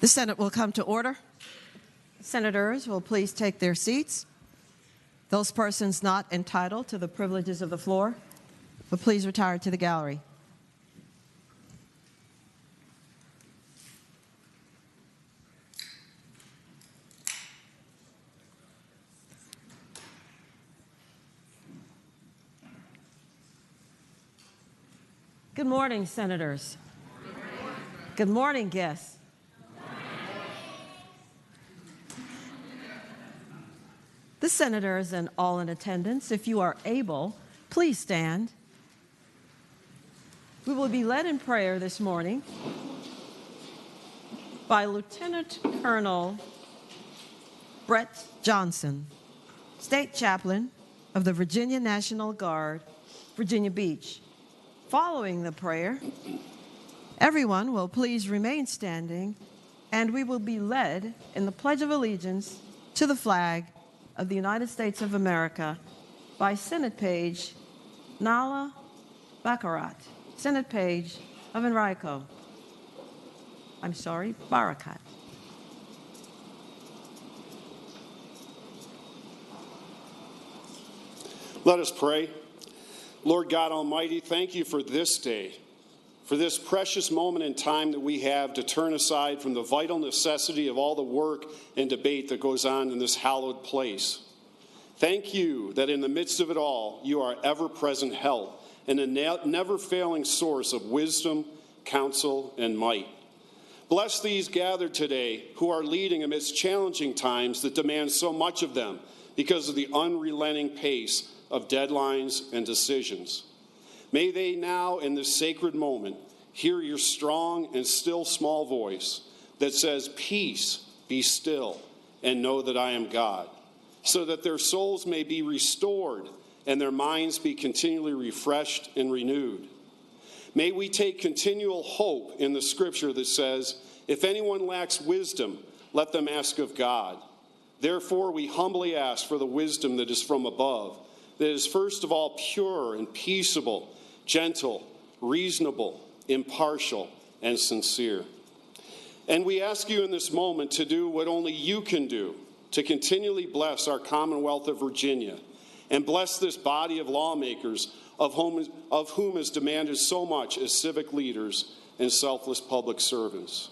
The Senate will come to order. Senators will please take their seats. Those persons not entitled to the privileges of the floor will please retire to the gallery. Good morning, Senators. Good morning, guests. The Senators and all in attendance, if you are able, please stand. We will be led in prayer this morning by Lieutenant Colonel Brett Johnson, State Chaplain of the Virginia National Guard, Virginia Beach. Following the prayer, everyone will please remain standing, and we will be led in the Pledge of Allegiance to the flag of the United States of America by Senate Page Nala Barakat, Senate Page of Enrico. Barakat. Let us pray. Lord God Almighty, thank you for this day, for this precious moment in time that we have to turn aside from the vital necessity of all the work and debate that goes on in this hallowed place. Thank you that in the midst of it all, you are ever-present help and a never-failing source of wisdom, counsel, and might. Bless these gathered today who are leading amidst challenging times that demand so much of them because of the unrelenting pace of deadlines and decisions. May they now, in this sacred moment, hear your strong and still small voice that says, "Peace, be still, and know that I am God," so that their souls may be restored and their minds be continually refreshed and renewed. May we take continual hope in the scripture that says, "If anyone lacks wisdom, let them ask of God." Therefore, we humbly ask for the wisdom that is from above, that is first of all pure and peaceable, gentle, reasonable, impartial, and sincere. And we ask you in this moment to do what only you can do, to continually bless our Commonwealth of Virginia and bless this body of lawmakers of whom is demanded so much as civic leaders and selfless public servants.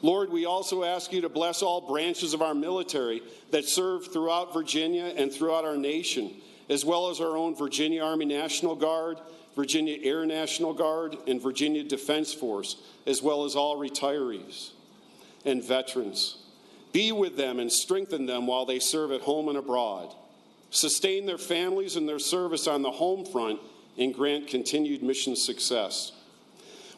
Lord, we also ask you to bless all branches of our military that serve throughout Virginia and throughout our nation, as well as our own Virginia Army National Guard, Virginia Air National Guard, and Virginia Defense Force, as well as all retirees and veterans. Be with them and strengthen them while they serve at home and abroad. Sustain their families and their service on the home front and grant continued mission success.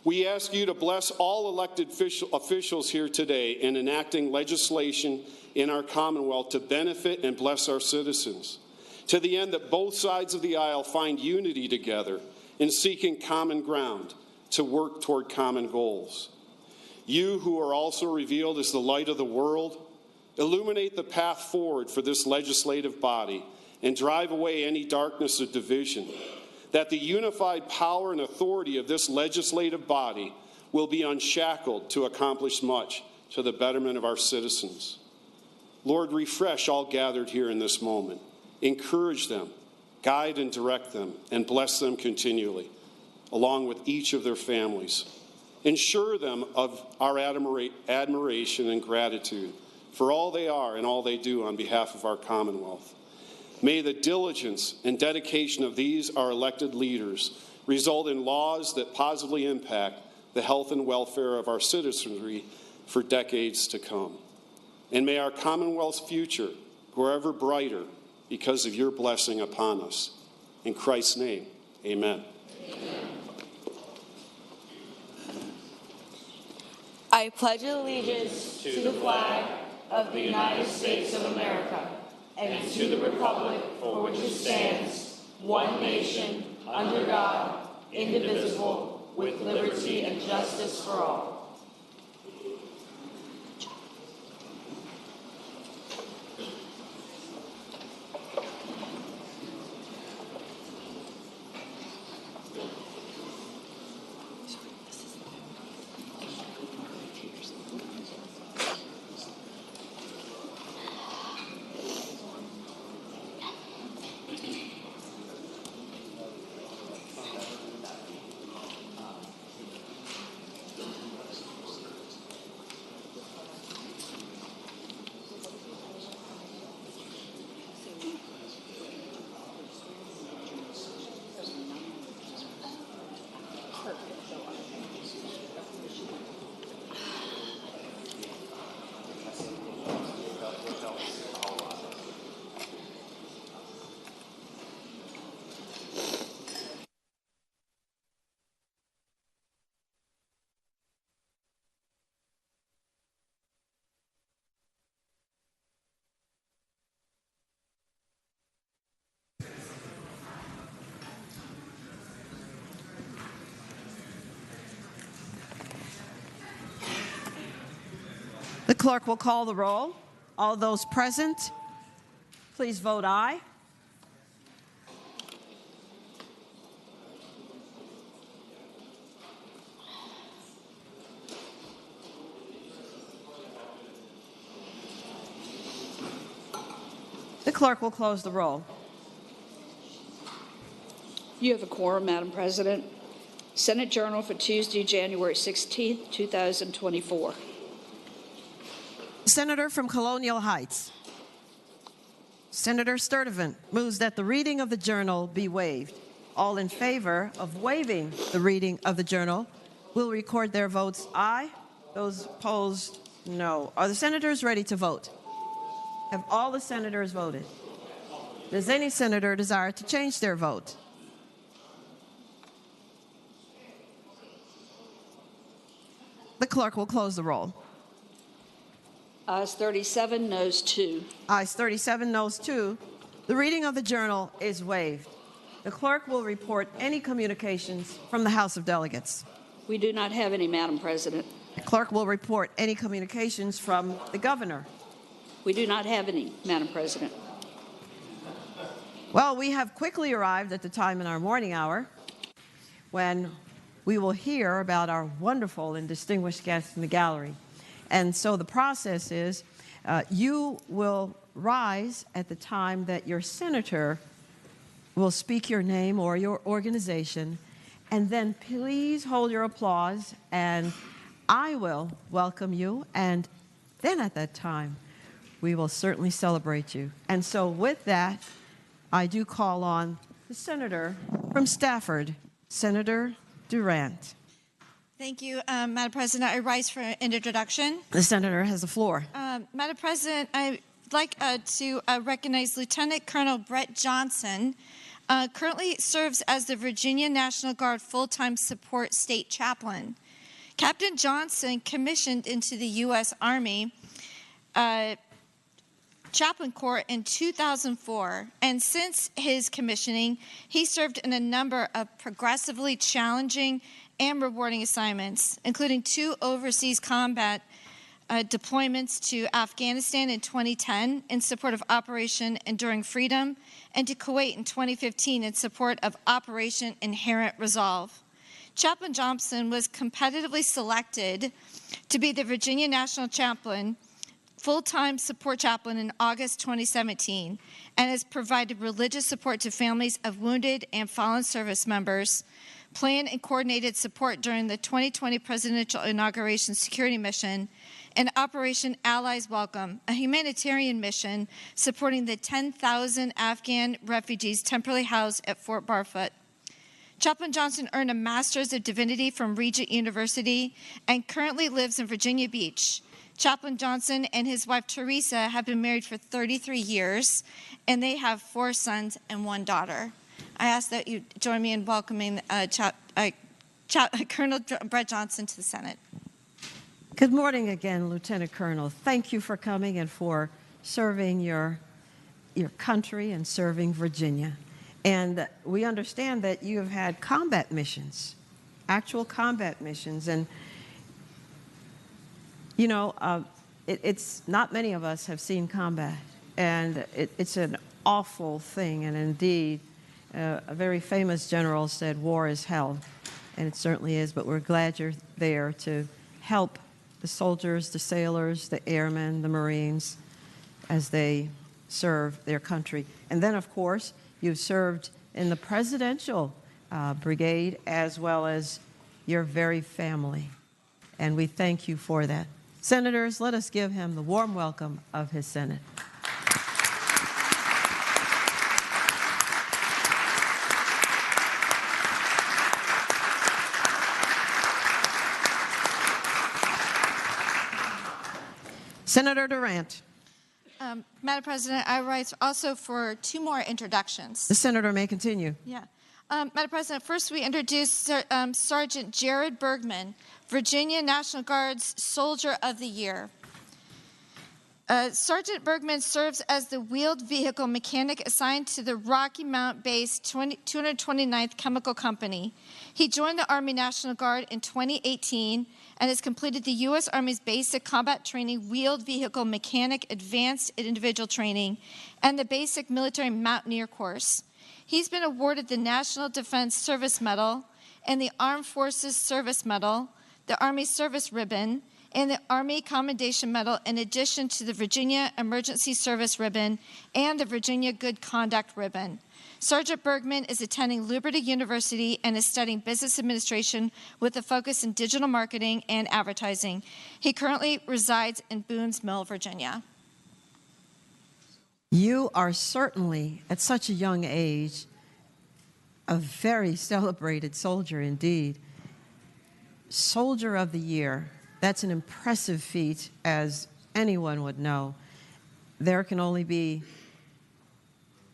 We ask you to bless all elected officials here today in enacting legislation in our Commonwealth to benefit and bless our citizens, to the end that both sides of the aisle find unity together in seeking common ground to work toward common goals. You, who are also revealed as the light of the world, illuminate the path forward for this legislative body and drive away any darkness of division, that the unified power and authority of this legislative body will be unshackled to accomplish much to the betterment of our citizens. Lord, refresh all gathered here in this moment. Encourage them, guide and direct them, and bless them continually, along with each of their families. Ensure them of our admiration and gratitude for all they are and all they do on behalf of our Commonwealth. May the diligence and dedication of these, our elected leaders, result in laws that positively impact the health and welfare of our citizenry for decades to come. And may our Commonwealth's future grow ever brighter because of your blessing upon us. In Christ's name, amen. Amen. I pledge allegiance to the flag of the United States of America and to the republic for which it stands, one nation, under God, indivisible, with liberty and justice for all. clerk will call the roll. All those present, please vote aye. The clerk will close the roll. You have a quorum, Madam President. Senate Journal for Tuesday, January 16, 2024. Senator from Colonial Heights. Senator Sturtevant moves that the reading of the journal be waived. All in favor of waiving the reading of the journal will record their votes aye. Those opposed, no. Are the senators ready to vote? Have all the senators voted? Does any senator desire to change their vote? The clerk will close the roll. Ayes 37, noes 2. Ayes 37, noes 2. The reading of the journal is waived. The clerk will report any communications from the House of Delegates. We do not have any, Madam President. The clerk will report any communications from the governor. We do not have any, Madam President. Well, we have quickly arrived at the time in our morning hour when we will hear about our wonderful and distinguished guests in the gallery. And so the process is you will rise at the time that your senator will speak your name or your organization, and then please hold your applause, and I will welcome you, and then at that time, we will certainly celebrate you. And so with that, I do call on the senator from Stafford, Senator Durant. Thank you, Madam President. I rise for an introduction. The senator has the floor. Madam President, I'd like to recognize Lieutenant Colonel Brett Johnson. Currently serves as the Virginia National Guard full-time support state chaplain. Captain Johnson commissioned into the U.S. Army Chaplain Corps in 2004, and since his commissioning, he served in a number of progressively challenging and rewarding assignments, including 2 overseas combat deployments to Afghanistan in 2010 in support of Operation Enduring Freedom, and to Kuwait in 2015 in support of Operation Inherent Resolve. Chaplain Johnson was competitively selected to be the Virginia National Chaplain full-time support chaplain in August 2017, and has provided religious support to families of wounded and fallen service members, planned and coordinated support during the 2020 presidential inauguration security mission, and Operation Allies Welcome, a humanitarian mission supporting the 10,000 Afghan refugees temporarily housed at Fort Barfoot. Chaplain Johnson earned a Master's of Divinity from Regent University and currently lives in Virginia Beach. Chaplain Johnson and his wife Teresa have been married for 33 years, and they have 4 sons and 1 daughter. I ask that you join me in welcoming Colonel Brett Johnson to the Senate. Good morning again, Lieutenant Colonel. Thank you for coming and for serving your country and serving Virginia. And we understand that you have had combat missions, actual combat missions, and you know, it's not many of us have seen combat, and it's an awful thing. And indeed, a very famous general said, "War is hell," and it certainly is. But we're glad you're there to help the soldiers, the sailors, the airmen, the Marines, as they serve their country. And then, of course, you've served in the presidential brigade as well as your very family, and we thank you for that. Senators, let us give him the warm welcome of his Senate. Senator Durant. Madam President, I rise also for 2 more introductions. The senator may continue. Yeah. Madam President, first we introduce Sergeant Jared Bergman, Virginia National Guard's Soldier of the Year. Sergeant Bergman serves as the wheeled vehicle mechanic assigned to the Rocky Mount-based 229th Chemical Company. He joined the Army National Guard in 2018 and has completed the U.S. Army's Basic Combat Training Wheeled Vehicle Mechanic Advanced Individual Training and the Basic Military Mountaineer Course. He's been awarded the National Defense Service Medal and the Armed Forces Service Medal, the Army Service Ribbon, and the Army Commendation Medal, in addition to the Virginia Emergency Service Ribbon and the Virginia Good Conduct Ribbon. Sergeant Bergman is attending Liberty University and is studying business administration with a focus in digital marketing and advertising. He currently resides in Boones Mill, Virginia. You are certainly, at such a young age, a very celebrated soldier indeed. Soldier of the Year. That's an impressive feat, as anyone would know. There can only be,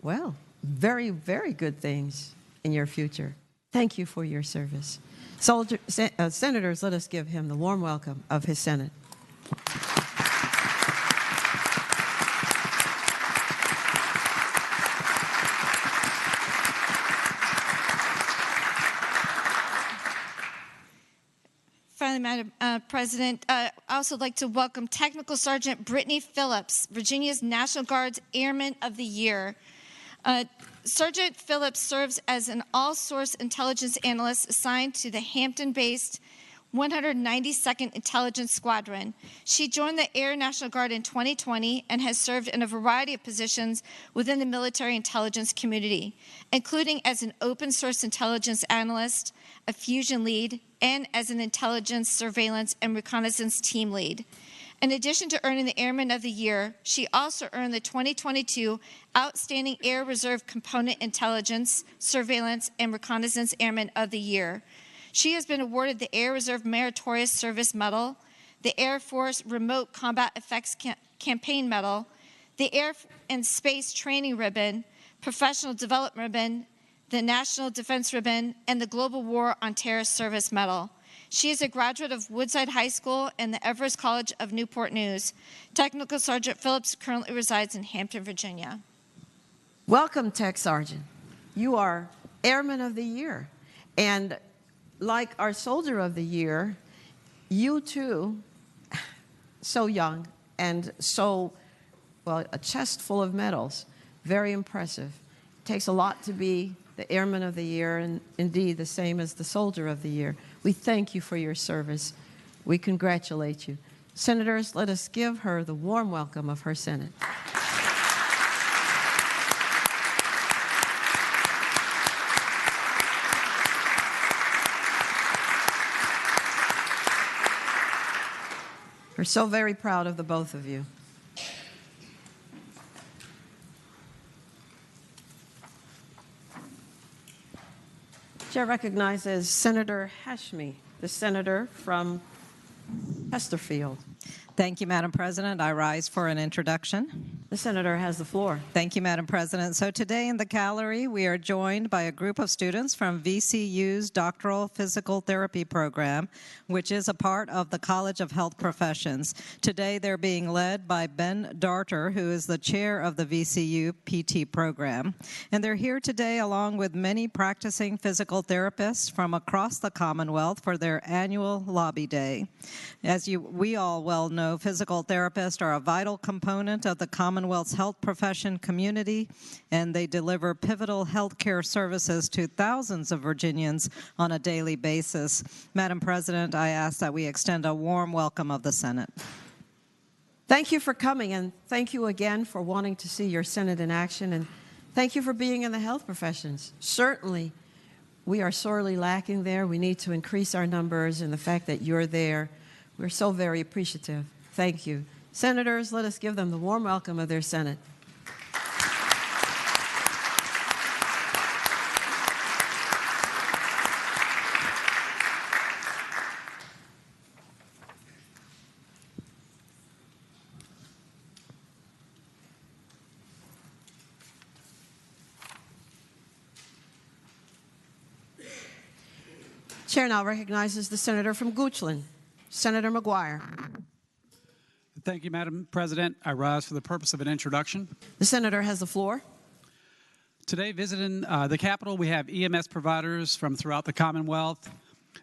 well, very, very good things in your future. Thank you for your service. Senators, let us give him the warm welcome of his Senate. Finally, Madam President, I also like to welcome Technical Sergeant Brittany Phillips, Virginia's National Guard's Airman of the Year. Sergeant Phillips serves as an all-source intelligence analyst assigned to the Hampton-based 192nd Intelligence Squadron. She joined the Air National Guard in 2020 and has served in a variety of positions within the military intelligence community, including as an open-source intelligence analyst, a fusion lead, and as an intelligence, surveillance, and reconnaissance team lead. In addition to earning the Airman of the Year, she also earned the 2022 Outstanding Air Reserve Component Intelligence, Surveillance, and Reconnaissance Airman of the Year. She has been awarded the Air Reserve Meritorious Service Medal, the Air Force Remote Combat Effects Campaign Medal, the Air and Space Training Ribbon, Professional Development Ribbon, the National Defense Ribbon, and the Global War on Terror Service Medal. She is a graduate of Woodside High School and the Everest College of Newport News. Technical Sergeant Phillips currently resides in Hampton, Virginia. Welcome, Tech Sergeant. You are Airman of the Year. And like our Soldier of the Year, you too, so young and so, well, a chest full of medals. Very impressive. It takes a lot to be the Airman of the Year, and indeed the same as the Soldier of the Year. We thank you for your service. We congratulate you. Senators, let us give her the warm welcome of her Senate. We're so very proud of the both of you. Chair recognizes Senator Hashmi, the senator from Chesterfield. Thank you, Madam President. I rise for an introduction. The senator has the floor. Thank you, Madam President. So today in the gallery, we are joined by a group of students from VCU's Doctoral Physical Therapy program, which is a part of the College of Health Professions. Today, they're being led by Ben Darter, who is the chair of the VCU PT program. And they're here today along with many practicing physical therapists from across the Commonwealth for their annual lobby day. As we all well know, physical therapists are a vital component of the Commonwealth's health profession community, and they deliver pivotal health care services to thousands of Virginians on a daily basis. Madam President, I ask that we extend a warm welcome of the Senate. Thank you for coming, and thank you again for wanting to see your Senate in action, and thank you for being in the health professions. Certainly, we are sorely lacking there. We need to increase our numbers, and the fact that you're there, we're so very appreciative. Thank you. Senators, let us give them the warm welcome of their Senate. Chair now recognizes the senator from Goochland, Senator McGuire. Thank you, Madam President. I rise for the purpose of an introduction. The senator has the floor. Today, visiting the Capitol, we have EMS providers from throughout the Commonwealth.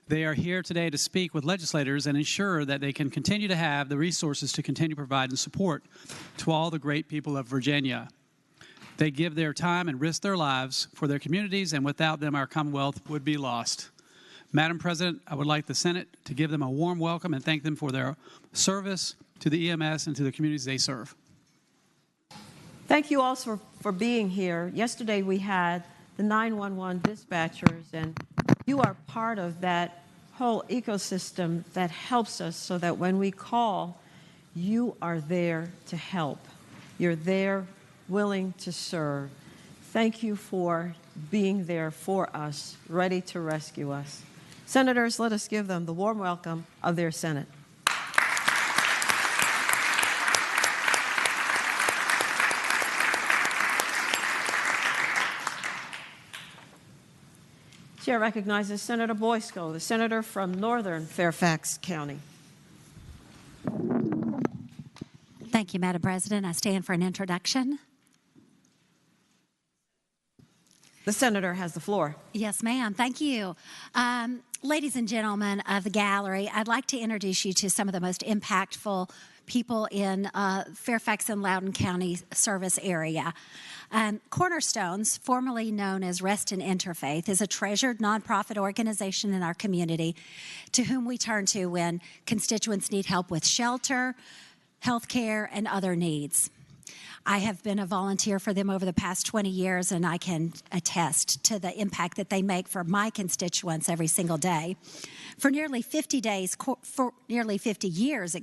They are here today to speak with legislators and ensure that they can continue to have the resources to continue providing support to all the great people of Virginia. They give their time and risk their lives for their communities, and without them, our Commonwealth would be lost. Madam President, I would like the Senate to give them a warm welcome and thank them for their service to the EMS and to the communities they serve. Thank you all for being here. Yesterday we had the 911 dispatchers, and you are part of that whole ecosystem that helps us so that when we call, you are there to help. You're there willing to serve. Thank you for being there for us, ready to rescue us. Senators, let us give them the warm welcome of their Senate. Chair recognizes Senator Boysko, the senator from Northern Fairfax County. Thank you, Madam President. I stand for an introduction. The senator has the floor. Yes, ma'am. Thank you. Ladies and gentlemen of the gallery, I'd like to introduce you to some of the most impactful people in Fairfax and Loudoun County service area. Cornerstones, formerly known as Rest and Interfaith, is a treasured nonprofit organization in our community to whom we turn to when constituents need help with shelter, health care, and other needs. I have been a volunteer for them over the past 20 years, and I can attest to the impact that they make for my constituents every single day. For nearly 50 years,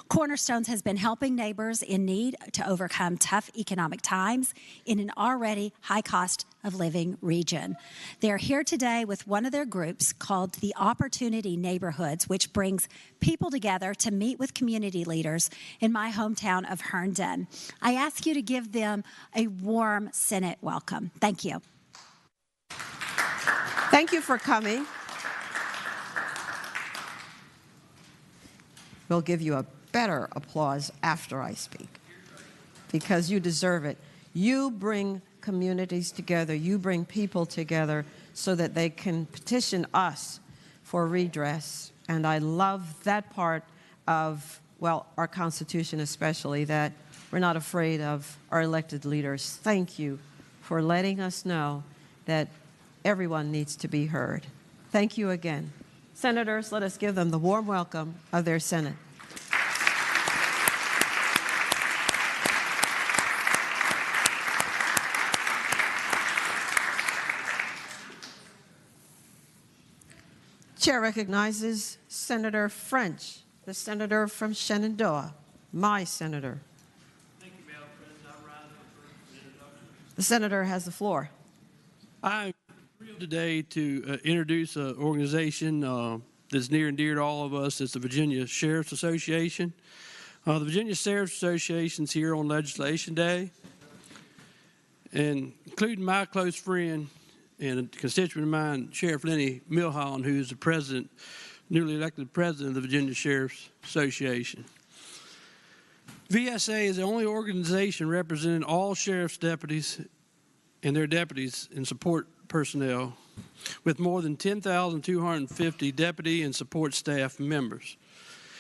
Cornerstones has been helping neighbors in need to overcome tough economic times in an already high cost of living region. They're here today with one of their groups called the Opportunity Neighborhoods, which brings people together to meet with community leaders in my hometown of Herndon. I ask you to give them a warm Senate welcome. Thank you. Thank you for coming. We'll give you a better applause after I speak, because you deserve it. You bring communities together. You bring people together so that they can petition us for redress. And I love that part of, well, our Constitution especially, that we're not afraid of our elected leaders. Thank you for letting us know that everyone needs to be heard. Thank you again. Senators, let us give them the warm welcome of their Senate. Chair recognizes Senator French, the senator from Shenandoah, my senator. Thank you, Madam President. I rise for the introduction. The senator has the floor. I'm thrilled today to introduce an organization that's near and dear to all of us. It's the Virginia Sheriff's Association. The Virginia Sheriff's Association is here on Legislation Day, and including my close friend and a constituent of mine, Sheriff Lenny Milholland, who is the president, newly elected president of the Virginia Sheriff's Association. VSA is the only organization representing all sheriff's deputies and their deputies and support personnel, with more than 10,250 deputy and support staff members.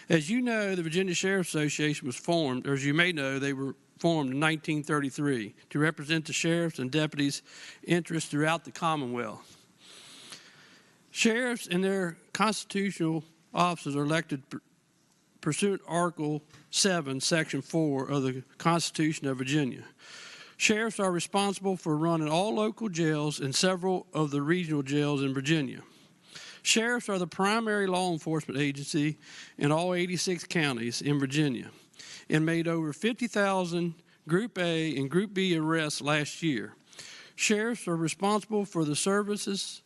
As you know, the Virginia Sheriff's Association was formed, or as you may know, they were formed in 1933 to represent the sheriffs and deputies' interests throughout the Commonwealth. Sheriffs and their constitutional officers are elected pursuant to Article 7, Section 4 of the Constitution of Virginia. Sheriffs are responsible for running all local jails and several of the regional jails in Virginia. Sheriffs are the primary law enforcement agency in all 86 counties in Virginia and made over 50,000 Group A and Group B arrests last year. Sheriffs are responsible for the services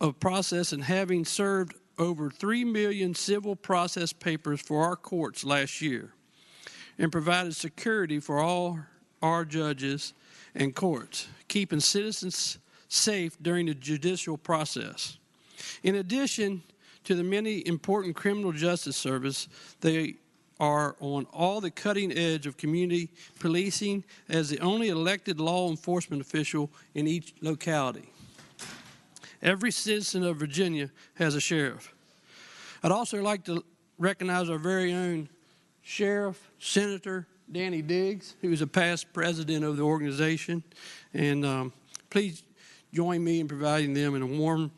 of process and having served over 3 million civil process papers for our courts last year and provided security for all our judges and courts, keeping citizens safe during the judicial process. In addition to the many important criminal justice service, they are on all the cutting edge of community policing as the only elected law enforcement official in each locality. Every citizen of Virginia has a sheriff. I'd also like to recognize our very own Sheriff, Senator Danny Diggs, who is a past president of the organization. And please join me in providing them a warm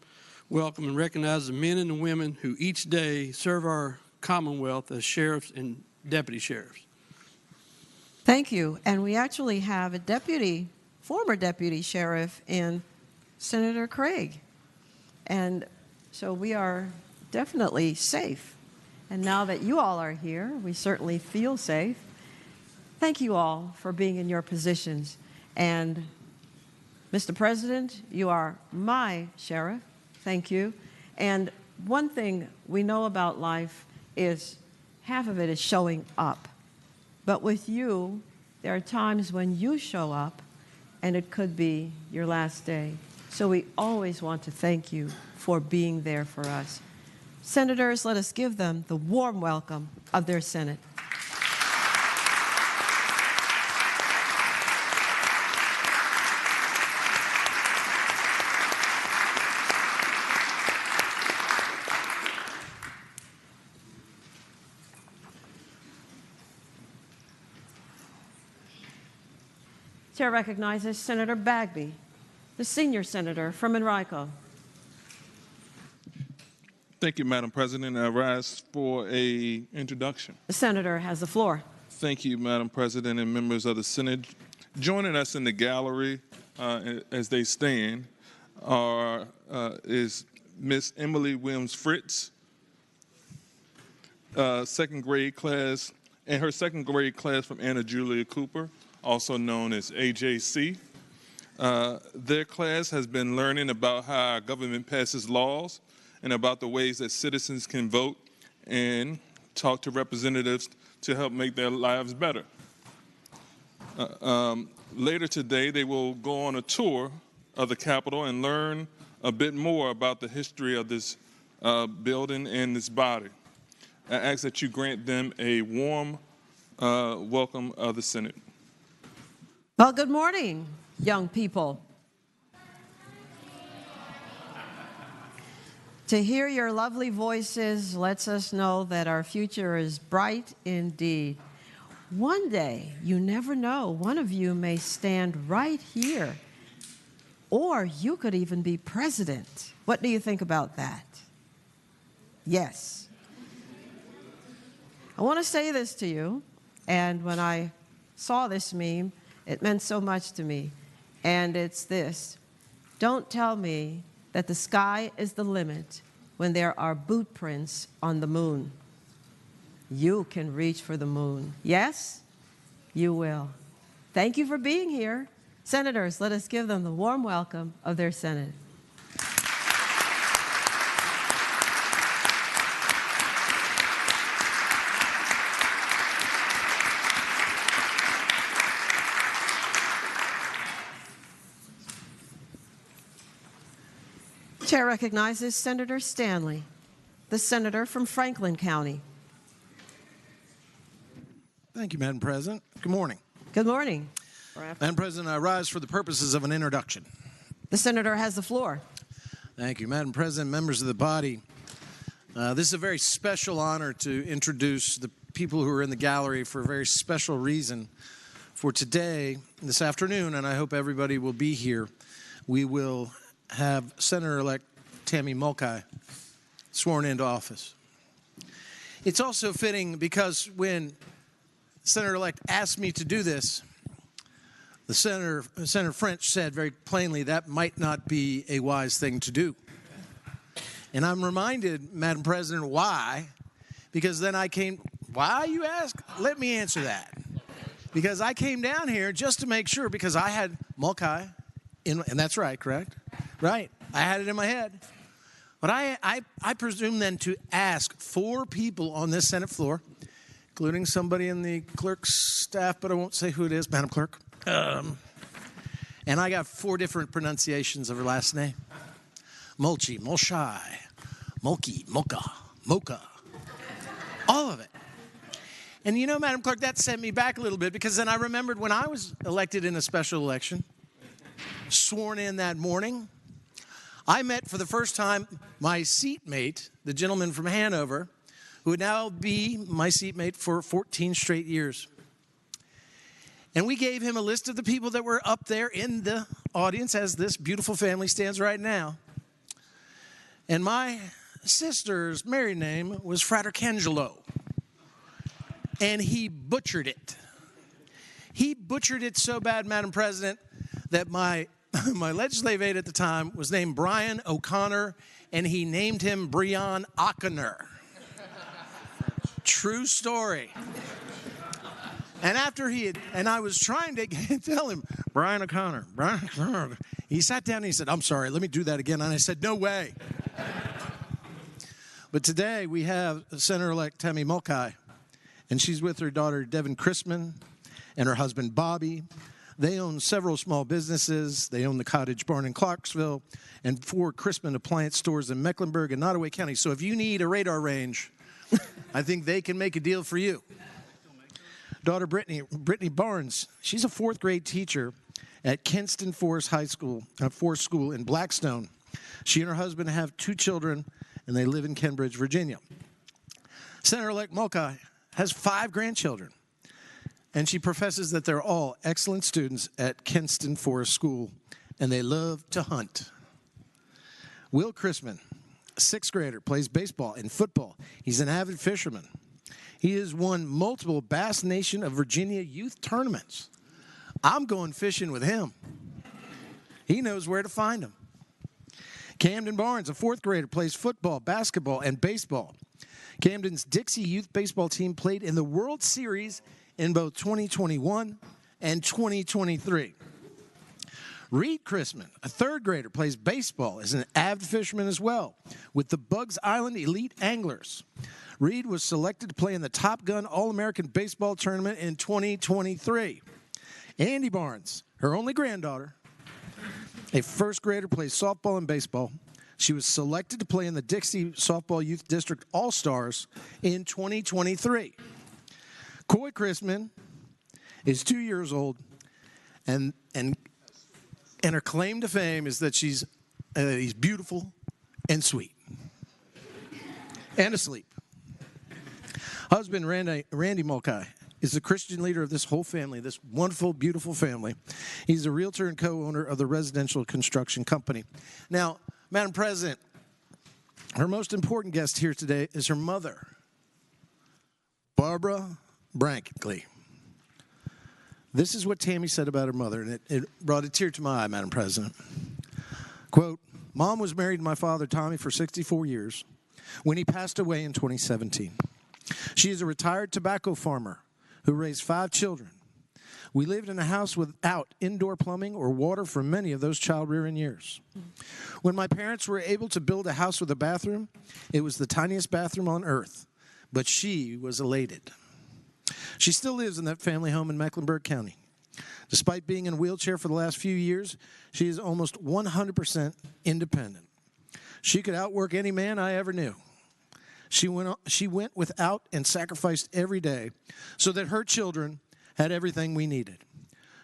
welcome and recognize the men and the women who each day serve our Commonwealth as sheriffs and deputy sheriffs. Thank you. And we actually have a former deputy sheriff in Senator Craig. And so we are definitely safe. And now that you all are here, we certainly feel safe. Thank you all for being in your positions. And Mr. President, you are my sheriff. Thank you. And one thing we know about life is half of it is showing up. But with you, there are times when you show up and it could be your last day. So we always want to thank you for being there for us. Senators, let us give them the warm welcome of their Senate. Chair recognizes Senator Bagby, the senior senator from Enrico. Thank you, Madam President. I rise for an introduction. The senator has the floor. Thank you, Madam President and members of the Senate. Joining us in the gallery as they stand is Miss Emily Williams-Fritz, second grade class, and her second grade class from Anna Julia Cooper, also known as AJC. Their class has been learning about how our government passes laws and about the ways that citizens can vote and talk to representatives to help make their lives better. Later today, they will go on a tour of the Capitol and learn a bit more about the history of this building and this body. I ask that you grant them a warm welcome of the Senate. Well, good morning, young people. To hear your lovely voices lets us know that our future is bright indeed. One day, you never know, one of you may stand right here, or you could even be president. What do you think about that? Yes. I want to say this to you, and when I saw this meme, it meant so much to me, and it's this. Don't tell me that the sky is the limit when there are boot prints on the moon. You can reach for the moon. Yes, you will. Thank you for being here. Senators, let us give them the warm welcome of their Senate. Chair recognizes Senator Stanley, the senator from Franklin County. Thank you, Madam President. Good morning. Good morning. Madam President, I rise for the purposes of an introduction. The senator has the floor. Thank you, Madam President, members of the body. This is a very special honor to introduce the people who are in the gallery for a very special reason. For today, this afternoon, and I hope everybody will be here, we will have Senator-elect Tammy Mulcahy sworn into office. It's also fitting because when Senator-elect asked me to do this, Senator French said very plainly that might not be a wise thing to do. And I'm reminded, Madam President, why? Because then why, you ask? Let me answer that. Because I came down here just to make sure, because I had Mulcahy, and that's right, correct? Right. I had it in my head. But I presume then to ask 4 people on this Senate floor, including somebody in the clerk's staff, but I won't say who it is, Madam Clerk. And I got 4 different pronunciations of her last name. Mulchi, Mulshai, Mulkey, Mocha, Mocha. All of it. And you know, Madam Clerk, that sent me back a little bit because then I remembered when I was elected in a special election, sworn in that morning, I met for the first time my seatmate, the gentleman from Hanover, who would now be my seatmate for 14 straight years. And we gave him a list of the people that were up there in the audience as this beautiful family stands right now. And my sister's married name was Fratercangelo. And he butchered it. He butchered it so bad, Madam President, that my legislative aide at the time was named Brian O'Connor, and he named him Brian O'Connor. True story. And after I was trying to tell him, Brian O'Connor, he sat down and he said, I'm sorry, let me do that again. And I said, no way. But today we have Senator-elect Tammy Mulcahy, and she's with her daughter, Devin Chrisman, and her husband, Bobby. They own several small businesses. They own the Cottage Barn in Clarksville and 4 Chrisman appliance stores in Mecklenburg and Nottoway County. So if you need a radar range, I think they can make a deal for you. Daughter Brittany Barnes, she's a 4th grade teacher at Kinston Forest Forest School in Blackstone. She and her husband have 2 children, and they live in Kenbridge, Virginia. Senator-elect Mulcahy has 5 grandchildren, and she professes that they're all excellent students at Kinston Forest School, and they love to hunt. Will Chrisman, a 6th grader, plays baseball and football. He's an avid fisherman. He has won multiple Bass Nation of Virginia youth tournaments. I'm going fishing with him. He knows where to find them. Camden Barnes, a 4th grader, plays football, basketball, and baseball. Camden's Dixie Youth Baseball team played in the World Series in both 2021 and 2023. Reed Chrisman, a 3rd grader, plays baseball, is an avid fisherman as well with the Bugs Island Elite Anglers. Reed was selected to play in the Top Gun All-American Baseball Tournament in 2023. Andy Barnes, her only granddaughter, a 1st grader, plays softball and baseball. She was selected to play in the Dixie Softball Youth District All-Stars in 2023. Coy Chrisman is 2 years old, and her claim to fame is that she's beautiful and sweet and asleep. Husband Randy Mulcahy is the Christian leader of this whole family, this wonderful, beautiful family. He's a realtor and co-owner of the residential construction company. Now, Madam President, her most important guest here today is her mother, Barbara Brankley. This is what Tammy said about her mother, and it brought a tear to my eye, Madam President. Quote, Mom was married to my father, Tommy, for 64 years when he passed away in 2017. She is a retired tobacco farmer who raised 5 children. We lived in a house without indoor plumbing or water for many of those child-rearing years. When my parents were able to build a house with a bathroom, it was the tiniest bathroom on earth, but she was elated. She still lives in that family home in Mecklenburg County. Despite being in a wheelchair for the last few years, she is almost 100% independent. She could outwork any man I ever knew. She went without and sacrificed every day so that her children had everything we needed.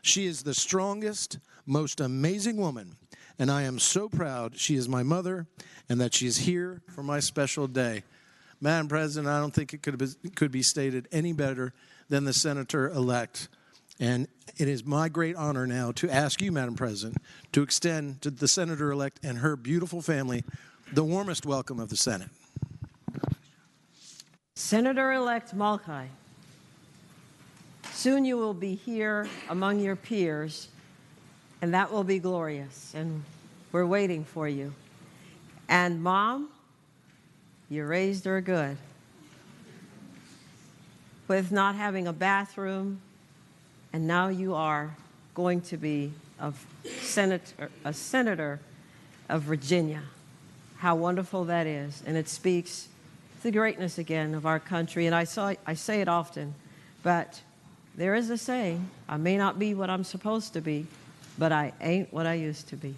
She is the strongest, most amazing woman, and I am so proud she is my mother and that she is here for my special day. Madam President, I don't think it could be stated any better than the senator-elect. And it is my great honor now to ask you, Madam President, to extend to the senator-elect and her beautiful family the warmest welcome of the Senate. Senator-elect Mulcahy, soon you will be here among your peers, and that will be glorious, and we're waiting for you. And Mom, you raised her good. With not having a bathroom, and now you are going to be a senator of Virginia. How wonderful that is, and it speaks the greatness again of our country. And I say it often, but there is a saying, I may not be what I'm supposed to be, but I ain't what I used to be.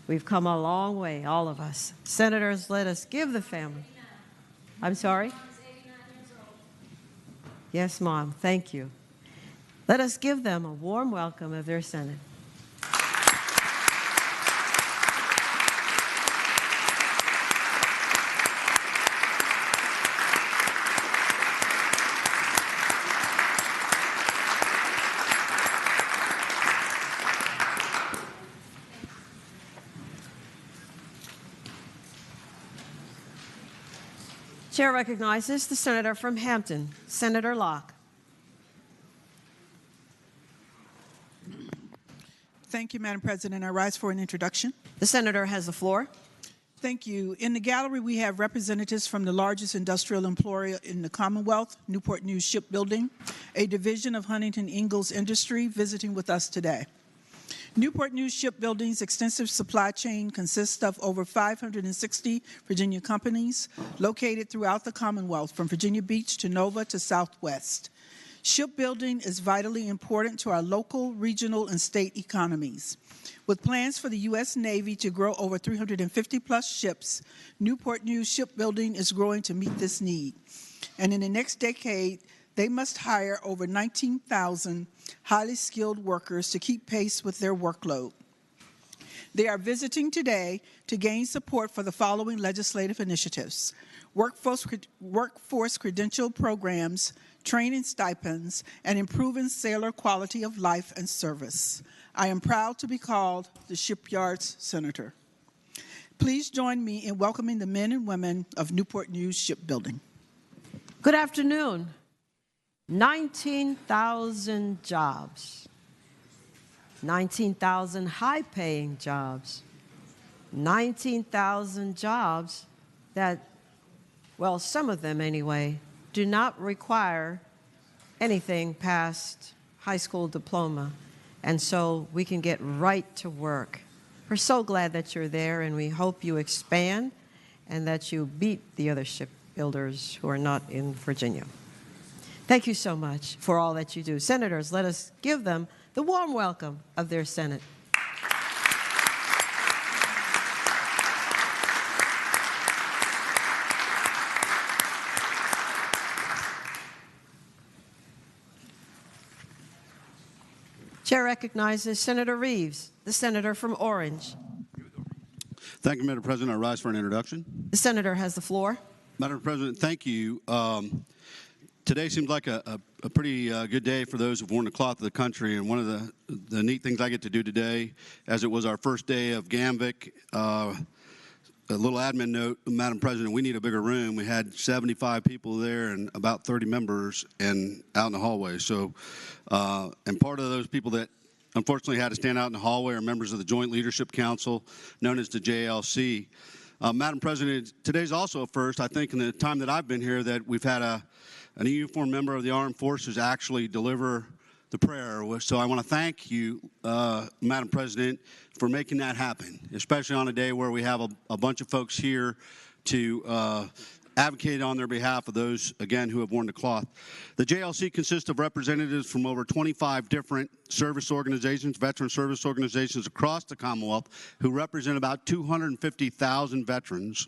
We've come a long way, all of us. Senators, let us give the family. I'm sorry? Yes, Mom. Thank you. Let us give them a warm welcome of their Senate. Chair recognizes the senator from Hampton, Senator Locke. Thank you, Madam President. I rise for an introduction. The senator has the floor. Thank you. In the gallery, we have representatives from the largest industrial employer in the Commonwealth, Newport News Shipbuilding, a division of Huntington Ingalls Industry, visiting with us today. Newport News Shipbuilding's extensive supply chain consists of over 560 Virginia companies located throughout the Commonwealth, from Virginia Beach to Nova to Southwest. Shipbuilding is vitally important to our local, regional, and state economies. With plans for the U.S. Navy to grow over 350-plus ships, Newport News Shipbuilding is growing to meet this need. And in the next decade, they must hire over 19,000 highly skilled workers to keep pace with their workload. They are visiting today to gain support for the following legislative initiatives: workforce credential programs, training stipends, and improving sailor quality of life and service. I am proud to be called the Shipyards Senator. Please join me in welcoming the men and women of Newport News Shipbuilding. Good afternoon. 19,000 jobs, 19,000 high-paying jobs, 19,000 jobs that, well, some of them anyway, do not require anything past high school diploma, and so we can get right to work. We're so glad that you're there, and we hope you expand and that you beat the other shipbuilders who are not in Virginia. Thank you so much for all that you do. Senators, let us give them the warm welcome of their Senate. Chair recognizes Senator Reeves, the senator from Orange. Thank you, Madam President. I rise for an introduction. The senator has the floor. Madam President, thank you. Today seems like a pretty good day for those who've worn the cloth of the country, and one of the neat things I get to do today, as it was our first day of GAMVIC, a little admin note, Madam President, we need a bigger room. We had 75 people there and about 30 members and out in the hallway. So, and part of those people that unfortunately had to stand out in the hallway are members of the Joint Leadership Council, known as the JLC. Madam President, today's also a first, I think, in the time that I've been here, that we've had an uniformed member of the armed forces actually deliver the prayer. So I want to thank you, Madam President, for making that happen, especially on a day where we have a bunch of folks here to advocate on their behalf of those, again, who have worn the cloth. The JLC consists of representatives from over 25 different service organizations, veteran service organizations across the Commonwealth, who represent about 250,000 veterans.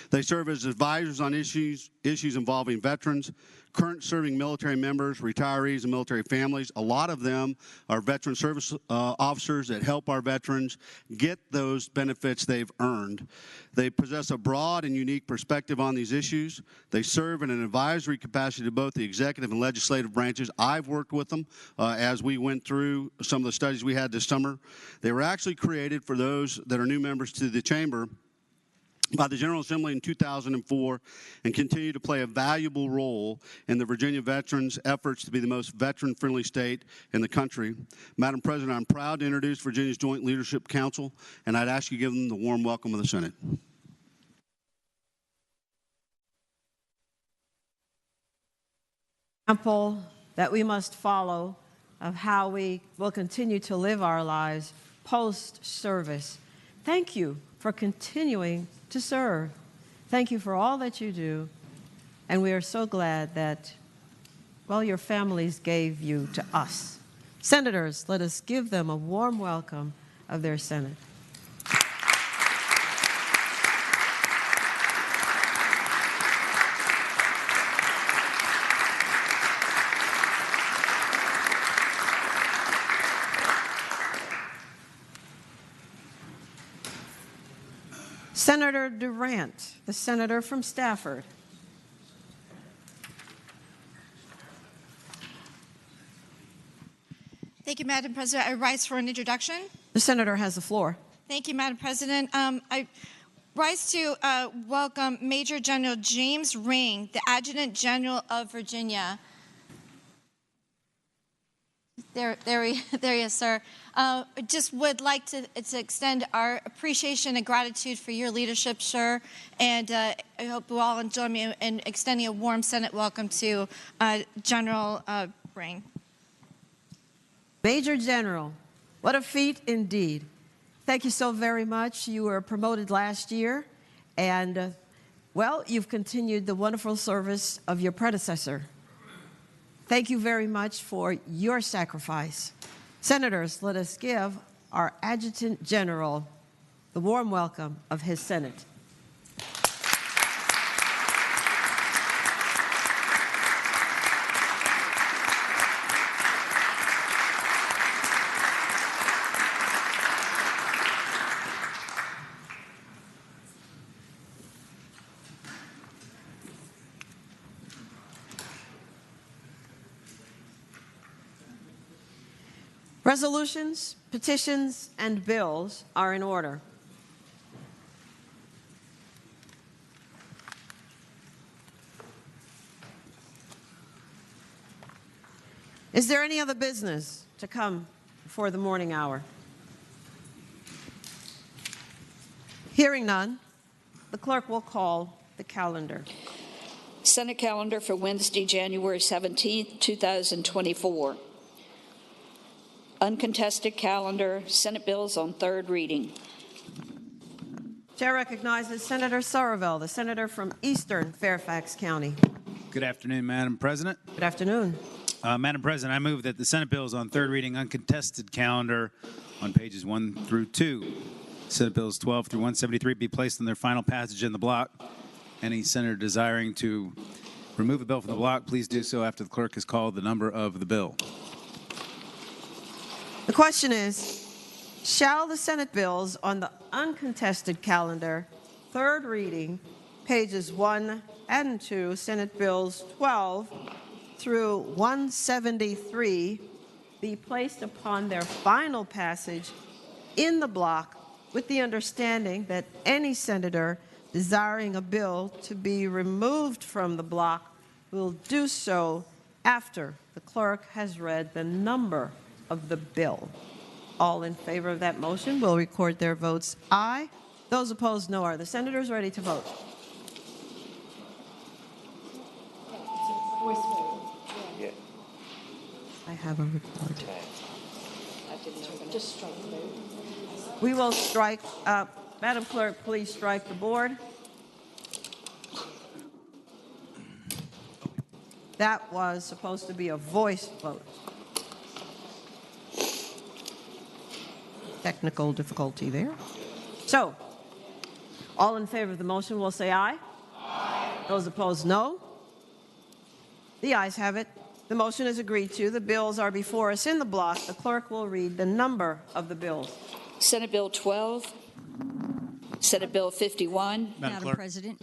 They serve as advisors on issues involving veterans, current serving military members, retirees, and military families. A lot of them are veteran service officers that help our veterans get those benefits they've earned. They possess a broad and unique perspective on these issues. They serve in an advisory capacity to both the executive and legislative branches. I've worked with them as we went through some of the studies we had this summer. They were actually created, for those that are new members to the chamber, by the General Assembly in 2004, and continue to play a valuable role in the Virginia veterans' efforts to be the most veteran-friendly state in the country. Madam President, I'm proud to introduce Virginia's Joint Leadership Council, and I'd ask you to give them the warm welcome of the Senate. Example that we must follow of how we will continue to live our lives post-service. Thank you for continuing to serve. Thank you for all that you do, and we are so glad that, well, your families gave you to us. Senators, let us give them a warm welcome of their Senate. Senator Durant, the senator from Stafford. Thank you, Madam President. I rise for an introduction. The senator has the floor. Thank you, Madam President. I rise to welcome Major General James Ring, the Adjutant General of Virginia. There he is, sir. Just would like to extend our appreciation and gratitude for your leadership, sir. And I hope you all join me in extending a warm Senate welcome to General Ring. Major General, what a feat indeed. Thank you so very much. You were promoted last year, and, well, you've continued the wonderful service of your predecessor. Thank you very much for your sacrifice. Senators, let us give our Adjutant General the warm welcome of his Senate. Resolutions, petitions, and bills are in order. Is there any other business to come before the morning hour? Hearing none, the clerk will call the calendar. Senate calendar for Wednesday, January 17th, 2024. Uncontested calendar, Senate bills on third reading. Chair recognizes Senator Somerville, the senator from Eastern Fairfax County. Good afternoon, Madam President. Good afternoon. Madam President, I move that the Senate bills on third reading uncontested calendar on pages 1 through 2, Senate bills 12 through 173 be placed in their final passage in the block. Any senator desiring to remove a bill from the block, please do so after the clerk has called the number of the bill. The question is, shall the Senate bills on the uncontested calendar, third reading, pages 1 and 2, Senate bills 12 through 173, be placed upon their final passage in the block with the understanding that any senator desiring a bill to be removed from the block will do so after the clerk has read the number of the bill. All in favor of that motion will record their votes aye. Those opposed, no. Are the senators ready to vote? I have a report. We will strike. Madam Clerk, please strike the board. That was supposed to be a voice vote. Technical difficulty there. So, all in favor of the motion will say aye. Aye. Those opposed, no. The ayes have it. The motion is agreed to. The bills are before us in the block. The clerk will read the number of the bills. Senate Bill 12, Senate Bill 51. Madam President.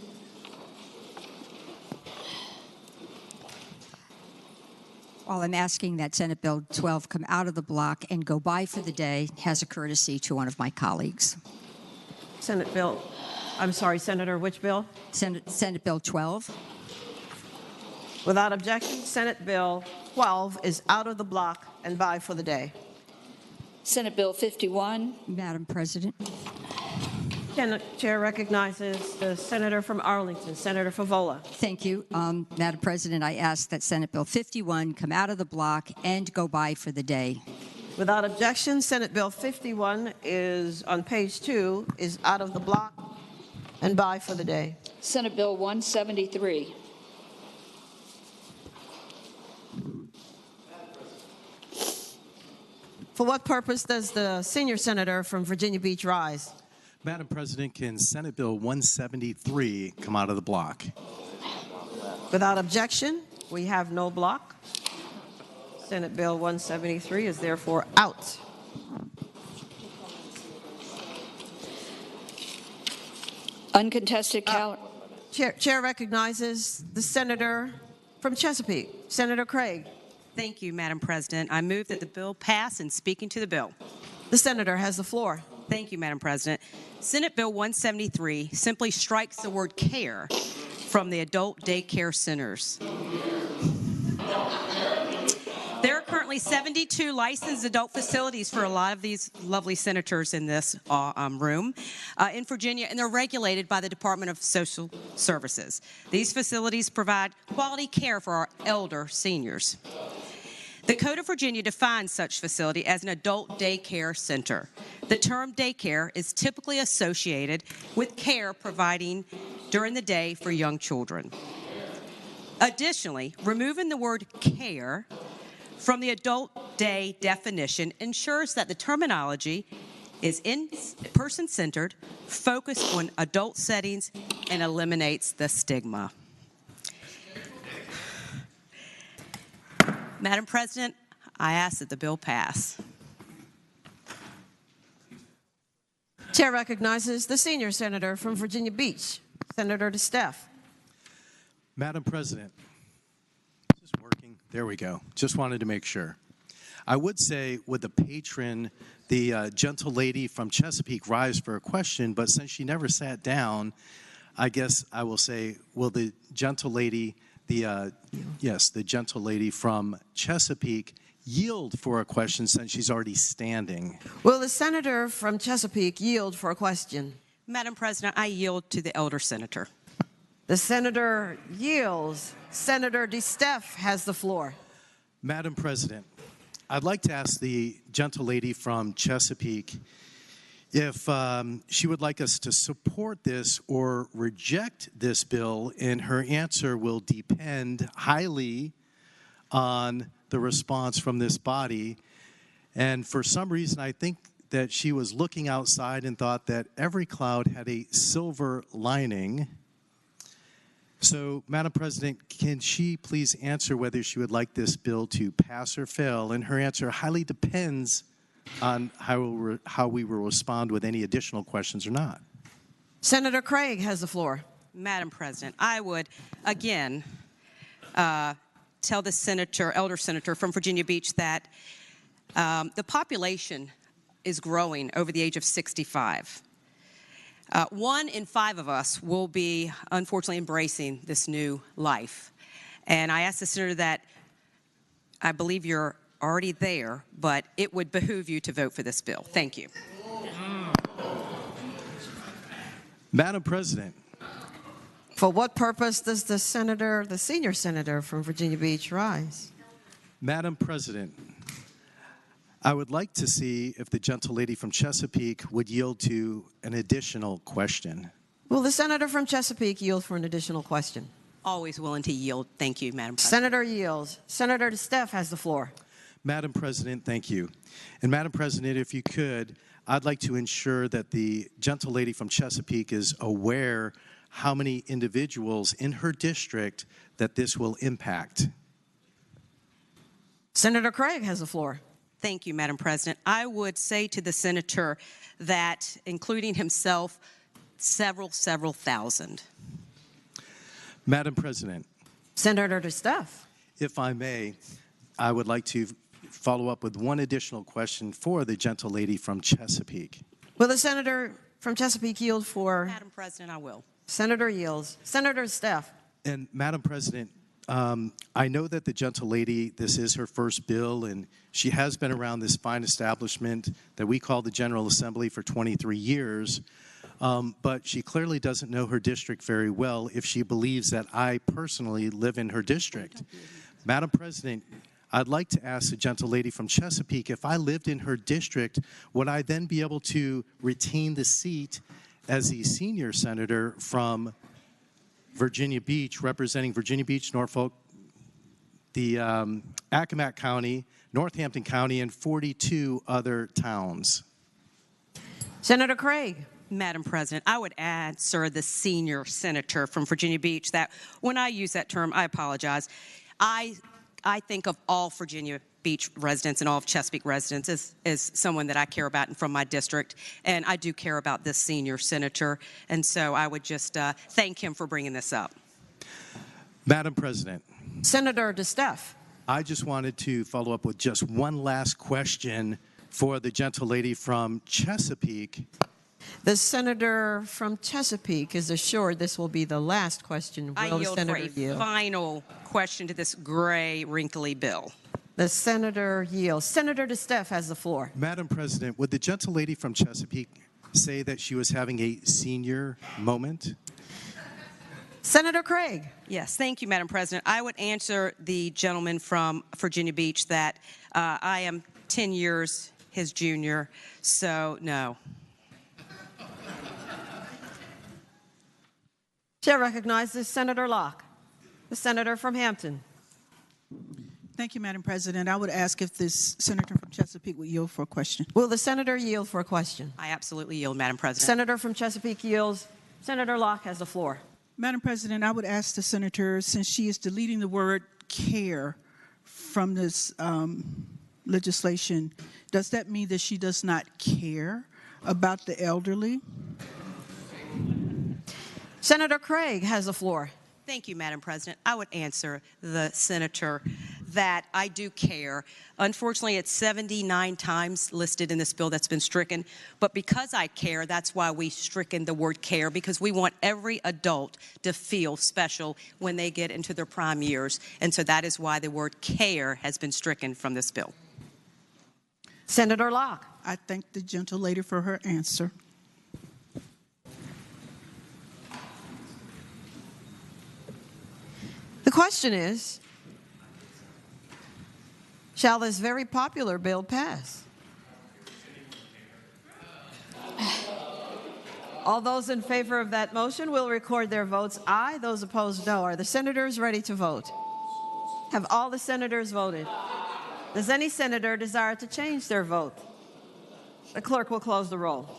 While I'm asking that Senate Bill 12 come out of the block and go by for the day, has a courtesy to one of my colleagues. Senate Bill, I'm sorry, Senator, which bill? Senate Bill 12. Without objection, Senate Bill 12 is out of the block and by for the day. Senate Bill 51. Madam President. Chair recognizes the senator from Arlington, Senator Favola. Thank you. Madam President, I ask that Senate Bill 51 come out of the block and go by for the day. Without objection, Senate Bill 51 is on page 2, is out of the block and by for the day. Senate Bill 173. For what purpose does the senior senator from Virginia Beach rise? Madam President, can Senate Bill 173 come out of the block? Without objection, we have no block. Senate Bill 173 is therefore out. Uncontested calendar. Chair recognizes the senator from Chesapeake, Senator Craig. Thank you, Madam President. I move that the bill pass. And speaking to the bill. The senator has the floor. Thank you, Madam President. Senate Bill 173 simply strikes the word care from the adult daycare centers. There are currently 72 licensed adult facilities for a lot of these lovely senators in this room in Virginia, and they're regulated by the Department of Social Services. These facilities provide quality care for our elder seniors. The Code of Virginia defines such facility as an adult daycare center. The term daycare is typically associated with care providing during the day for young children. Additionally, removing the word care from the adult day definition ensures that the terminology is person-centered, focused on adult settings, and eliminates the stigma. Madam President, I ask that the bill pass. Chair recognizes the senior senator from Virginia Beach, Senator DeSteph. Madam President, is this working? There we go. Just wanted to make sure. I would say, would the patron, the gentle lady from Chesapeake, rise for a question, but since she never sat down, I guess I will say, will the gentle lady, the gentle lady from Chesapeake yield for a question since she's already standing? Will the senator from Chesapeake yield for a question? Madam President, I yield to the elder senator. The senator yields. Senator DeSteph has the floor. Madam President, I'd like to ask the gentle lady from Chesapeake if she would like us to support this or reject this bill, and her answer will depend highly on the response from this body. And for some reason, I think that she was looking outside and thought that every cloud had a silver lining. So, Madam President, can she please answer whether she would like this bill to pass or fail? And her answer highly depends on how we will respond with any additional questions or not. Senator Craig has the floor. Madam President, I would, again, tell the elder senator from Virginia Beach that the population is growing over the age of 65. 1 in 5 of us will be, unfortunately, embracing this new life. And I ask the senator that I believe you're already there, but it would behoove you to vote for this bill. Thank you. Madam President. For what purpose does the senior senator from Virginia Beach rise? Madam President, I would like to see if the gentle lady from Chesapeake would yield to an additional question. Will the senator from Chesapeake yield for an additional question? Always willing to yield. Thank you, Madam President. Senator yields. Senator DeSteph has the floor. Madam President, thank you. And Madam President, if you could, I'd like to ensure that the gentle lady from Chesapeake is aware how many individuals in her district that this will impact. Senator Craig has the floor. Thank you, Madam President. I would say to the senator that, including himself, several thousand. Madam President. Senator DeSteph. If I may, I would like to follow up with one additional question for the gentle lady from Chesapeake. Will the senator from Chesapeake yield for? Madam President, I will. Senator yields. Senator DeSteph. And Madam President, I know that the gentle lady, this is her first bill, and she has been around this fine establishment that we call the General Assembly for 23 years, but she clearly doesn't know her district very well if she believes that I personally live in her district. Madam President, I'd like to ask the gentle lady from Chesapeake, if I lived in her district, would I then be able to retain the seat as the senior senator from Virginia Beach, representing Virginia Beach, Norfolk, the Accomack County, Northampton County, and 42 other towns? Senator Craig. Madam President, I would add, sir, the senior senator from Virginia Beach, that when I use that term, I apologize. I think of all Virginia Beach residents and all of Chesapeake residents is someone that I care about and from my district, and I do care about this senior senator, and so I would just thank him for bringing this up. Madam President. Senator DeSteph. I just wanted to follow up with just one last question for the gentlelady from Chesapeake. The senator from Chesapeake is assured this will be the last question. I Will the yield senator for a yield? final question to this gray, wrinkly bill. The senator yields. Senator DeSteph has the floor. Madam President, would the gentlelady from Chesapeake say that she was having a senior moment? Senator Craig. Yes, thank you, Madam President. I would answer the gentleman from Virginia Beach that I am 10 years his junior, so no. Chair recognizes Senator Locke, the senator from Hampton. Thank you, Madam President. I would ask if this senator from Chesapeake would yield for a question. Will the senator yield for a question? I absolutely yield, Madam President. Senator from Chesapeake yields. Senator Locke has the floor. Madam President, I would ask the senator, since she is deleting the word care from this legislation, does that mean that she does not care about the elderly? Senator Craig has the floor. Thank you, Madam President. I would answer the senator that I do care. Unfortunately, it's 79 times listed in this bill that's been stricken. But because I care, that's why we stricken the word care, because we want every adult to feel special when they get into their prime years. And so that is why the word care has been stricken from this bill. Senator Locke. I thank the gentlelady for her answer. The question is, shall this very popular bill pass? All those in favor of that motion will record their votes aye. Those opposed, no. Are the senators ready to vote? Have all the senators voted? Does any senator desire to change their vote? The clerk will close the roll.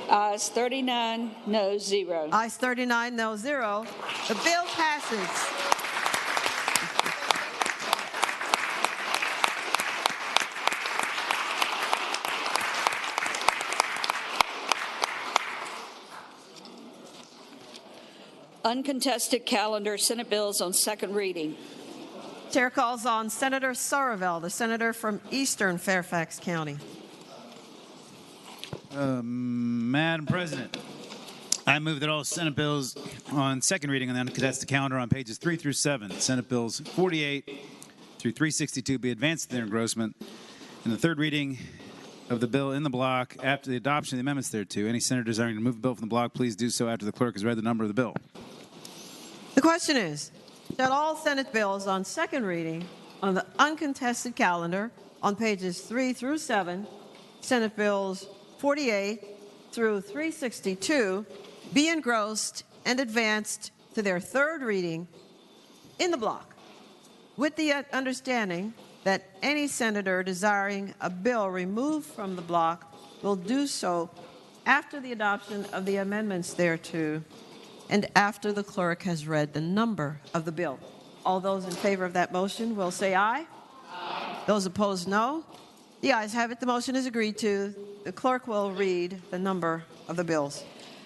Ayes 39, no 0. Ayes 39, no 0. The bill passes. Uncontested calendar, Senate bills on second reading. Chair calls on Senator Somerville, the senator from Eastern Fairfax County. Madam President, I move that all Senate bills on second reading on the uncontested calendar on pages 3 through 7, Senate bills 48 through 362 be advanced to their engrossment, and the third reading of the bill in the block after the adoption of the amendments thereto. Any senator desiring to move the bill from the block, please do so after the clerk has read the number of the bill. The question is, shall all Senate bills on second reading on the uncontested calendar on pages 3 through 7, Senate bills 48 through 362, be engrossed and advanced to their third reading in the block, with the understanding that any senator desiring a bill removed from the block will do so after the adoption of the amendments thereto and after the clerk has read the number of the bill. All those in favor of that motion will say aye. Aye. Those opposed, no. The ayes have it. The motion is agreed to. The clerk will read the number of the bills.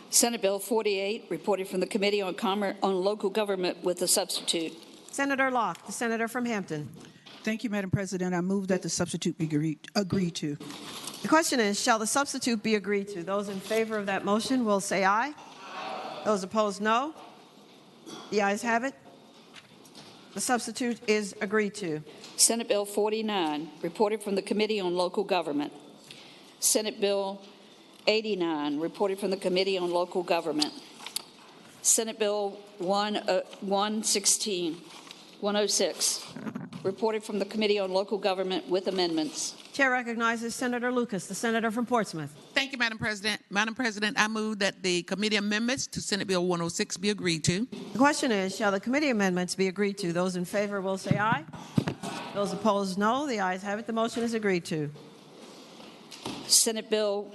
Senate Bill 48, reported from the Committee on Local Government with a substitute. Senator Locke, the senator from Hampton. Thank you, Madam President. I move that the substitute be agreed to. The question is, shall the substitute be agreed to? Those in favor of that motion will say aye. Aye. Those opposed, no. The ayes have it. The substitute is agreed to. Senate Bill 49, reported from the Committee on Local Government. Senate Bill 89, reported from the Committee on Local Government. Senate Bill 106, reported from the Committee on Local Government with amendments. Chair recognizes Senator Lucas, the senator from Portsmouth. Thank you, Madam President. Madam President, I move that the committee amendments to Senate Bill 106 be agreed to. The question is, shall the committee amendments be agreed to? Those in favor will say aye. Those opposed, no. The ayes have it. The motion is agreed to. Senate Bill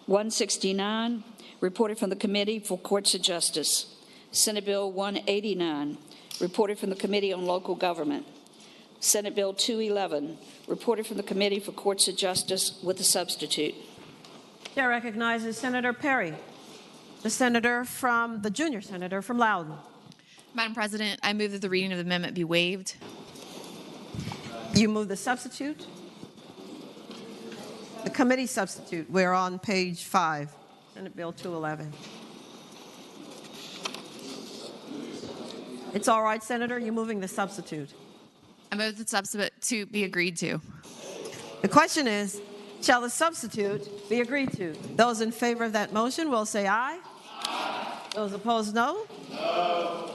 169, reported from the Committee for Courts of Justice. Senate Bill 189, reported from the Committee on Local Government. Senate Bill 211, reported from the Committee for Courts of Justice with a substitute. Chair recognizes Senator Perry, the junior senator from Loudoun. Madam President, I move that the reading of the amendment be waived. You move the substitute? The committee substitute. We're on page 5, Senate Bill 211. It's all right, Senator. You're moving the substitute. I move the substitute be agreed to. The question is, shall the substitute be agreed to? Those in favor of that motion will say aye. Aye. Those opposed, no? No.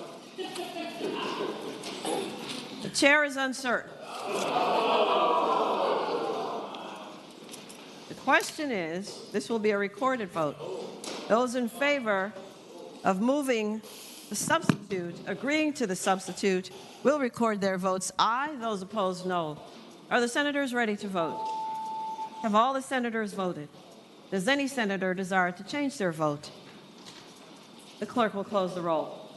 The chair is uncertain. The question is, this will be a recorded vote. Those in favor of moving the substitute, agreeing to the substitute, will record their votes aye. Those opposed, no. Are the senators ready to vote? Have all the senators voted? Does any senator desire to change their vote? The clerk will close the roll.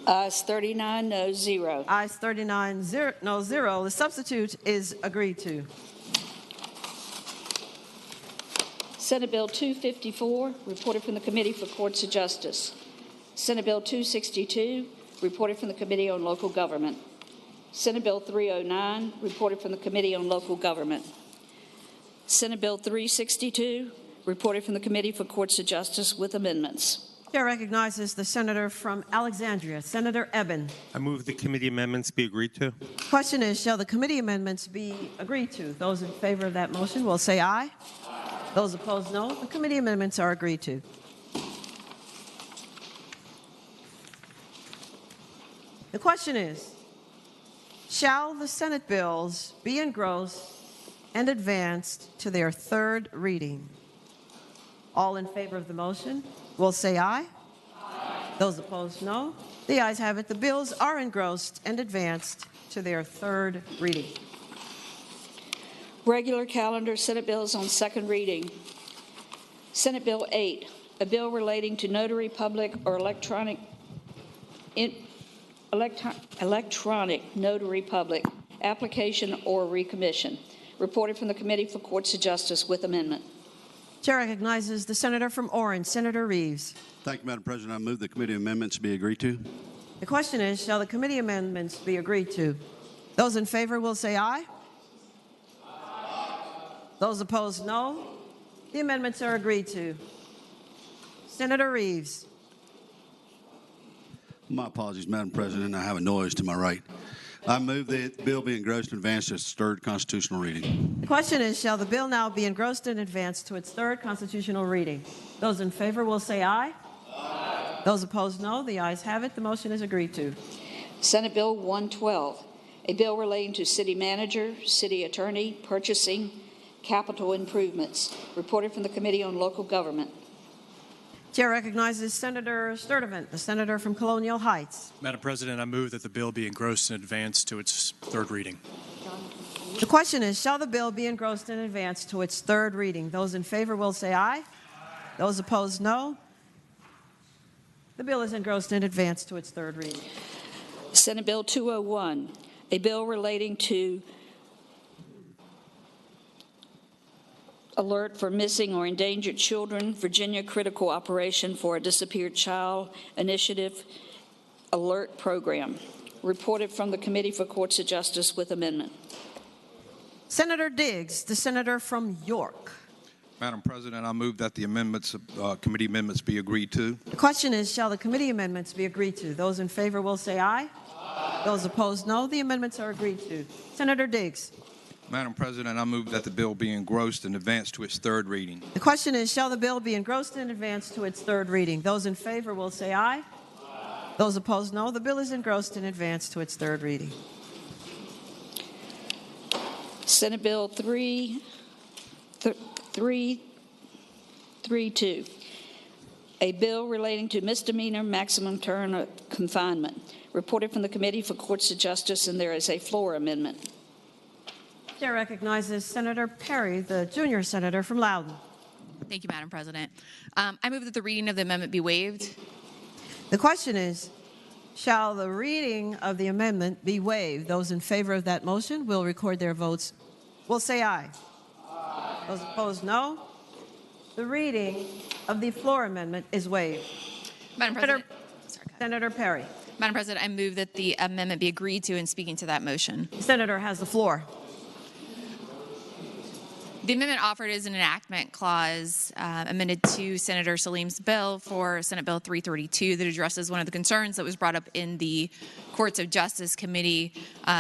Ayes 39, no 0. Ayes 39, no 0. The substitute is agreed to. Senate Bill 254, reported from the Committee for Courts of Justice. Senate Bill 262, reported from the Committee on Local Government. Senate Bill 309, reported from the Committee on Local Government. Senate Bill 362, reported from the Committee for Courts of Justice with amendments. Chair recognizes the senator from Alexandria, Senator Eben. I move the committee amendments be agreed to. Question is, shall the committee amendments be agreed to? Those in favor of that motion will say aye. Aye. Those opposed, no. The committee amendments are agreed to. The question is, shall the Senate bills be engrossed and advanced to their third reading? All in favor of the motion will say aye. Aye. Those opposed, no. The ayes have it. The bills are engrossed and advanced to their third reading. Regular calendar Senate bills on second reading. Senate Bill 8, a bill relating to notary public or electronic notary public application or recommission. Reported from the Committee for Courts of Justice with amendment. Chair recognizes the senator from Orange, Senator Reeves. Thank you, Madam President. I move the committee amendments be agreed to. The question is, shall the committee amendments be agreed to? Those in favor will say aye. Aye. Those opposed, no. The amendments are agreed to. Senator Reeves. My apologies, Madam President. I have a noise to my right. I move the bill be engrossed and advanced to its third constitutional reading. The question is, shall the bill now be engrossed and advanced to its third constitutional reading? Those in favor will say aye. Aye. Those opposed, no. The ayes have it. The motion is agreed to. Senate Bill 112, a bill relating to city manager, city attorney, purchasing, capital improvements. Reported from the Committee on Local Government. Chair recognizes Senator Sturdivant, the senator from Colonial Heights. Madam President, I move that the bill be engrossed and advanced to its third reading. The question is, shall the bill be engrossed and advanced to its third reading? Those in favor will say aye. Aye. Those opposed, no. The bill is engrossed and advanced to its third reading. Senate Bill 201, a bill relating to alert for missing or endangered children, Virginia Critical Operation for a Disappeared Child Initiative Alert Program. Reported from the Committee for Courts of Justice with amendment. Senator Diggs, the senator from York. Madam President, I move that the amendments, committee amendments be agreed to. The question is, shall the committee amendments be agreed to? Those in favor will say aye. Aye. Those opposed, no. The amendments are agreed to. Senator Diggs. Madam President, I move that the bill be engrossed and advanced to its third reading. The question is, shall the bill be engrossed and advanced to its third reading? Those in favor will say aye. Aye. Those opposed, no. The bill is engrossed and advanced to its third reading. Senate Bill 332, a bill relating to misdemeanor maximum term of confinement. Reported from the Committee for Courts of Justice, and there is a floor amendment. Chair recognizes Senator Perry, the junior senator from Loudoun. Thank you, Madam President. I move that the reading of the amendment be waived. The question is, shall the reading of the amendment be waived? Those in favor of that motion will record their votes. Will say aye. Aye. Those opposed, no. The reading of the floor amendment is waived. Madam President. Senator Perry. Madam President, I move that the amendment be agreed to, and speaking to that motion. The senator has the floor. The amendment offered is an enactment clause amended to Senator Salim's bill for Senate Bill 332 that addresses one of the concerns that was brought up in the Courts of Justice Committee.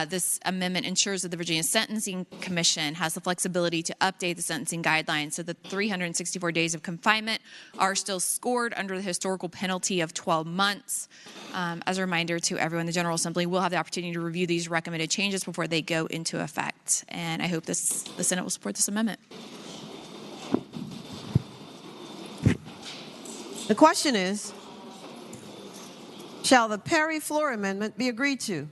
This amendment ensures that the Virginia Sentencing Commission has the flexibility to update the sentencing guidelines so that 364 days of confinement are still scored under the historical penalty of 12 months. As a reminder to everyone, the General Assembly will have the opportunity to review these recommended changes before they go into effect. And I hope the Senate will support this amendment. The question is, shall the Perry floor amendment be agreed to?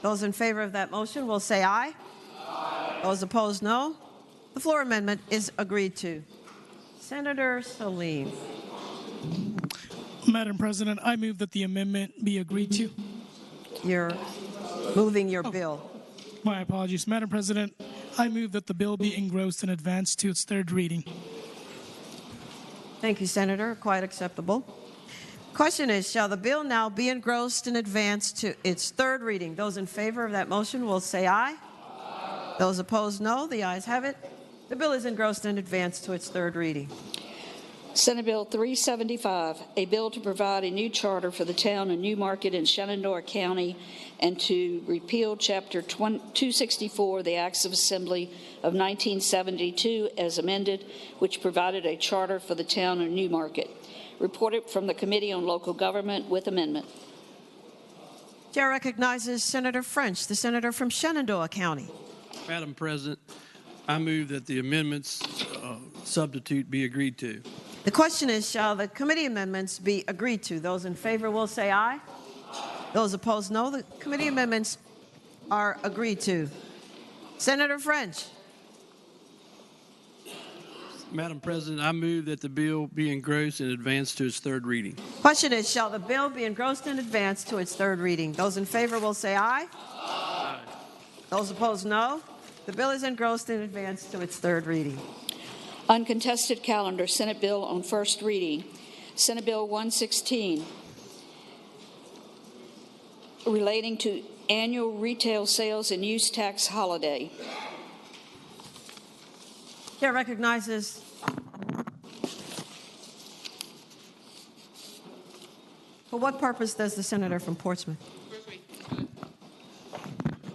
Those in favor of that motion will say aye. Aye. Those opposed, no. The floor amendment is agreed to. Senator Salim. Madam President, I move that the amendment be agreed to. You're moving your bill. My apologies. Madam President, I move that the bill be engrossed and advanced to its third reading. Thank you, Senator. Quite acceptable. Question is, shall the bill now be engrossed and advanced to its third reading? Those in favor of that motion will say aye. Aye. Those opposed, no. The ayes have it. The bill is engrossed and advanced to its third reading. Senate Bill 375, a bill to provide a new charter for the town of Newmarket in Shenandoah County and to repeal Chapter 264 of the Acts of Assembly of 1972 as amended, which provided a charter for the town of Newmarket. Reported from the Committee on Local Government with amendment. Chair recognizes Senator French, the senator from Shenandoah County. Madam President, I move that the amendments substitute be agreed to. The question is, shall the committee amendments be agreed to? Those in favor will say aye. Those opposed, no. The committee amendments are agreed to. Senator French. Madam President, I move that the bill be engrossed and advanced to its third reading. Question is, shall the bill be engrossed and advanced to its third reading? Those in favor will say aye. Aye. Those opposed, no. The bill is engrossed and advanced to its third reading. Uncontested calendar, Senate Bill on first reading. Senate Bill 116, relating to annual retail sales and use tax holiday. Chair recognizes for what purpose does the senator from Portsmouth?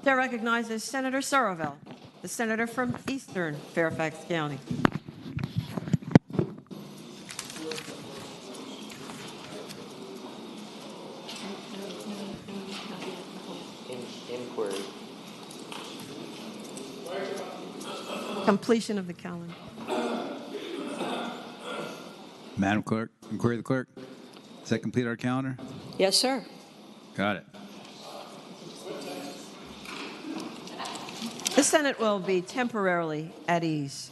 Chair recognizes Senator Surville, the senator from Eastern Fairfax County. Inquiry. Completion of the calendar. Madam Clerk, inquiry the clerk. Does that complete our calendar? Yes, sir. Got it. The Senate will be temporarily at ease.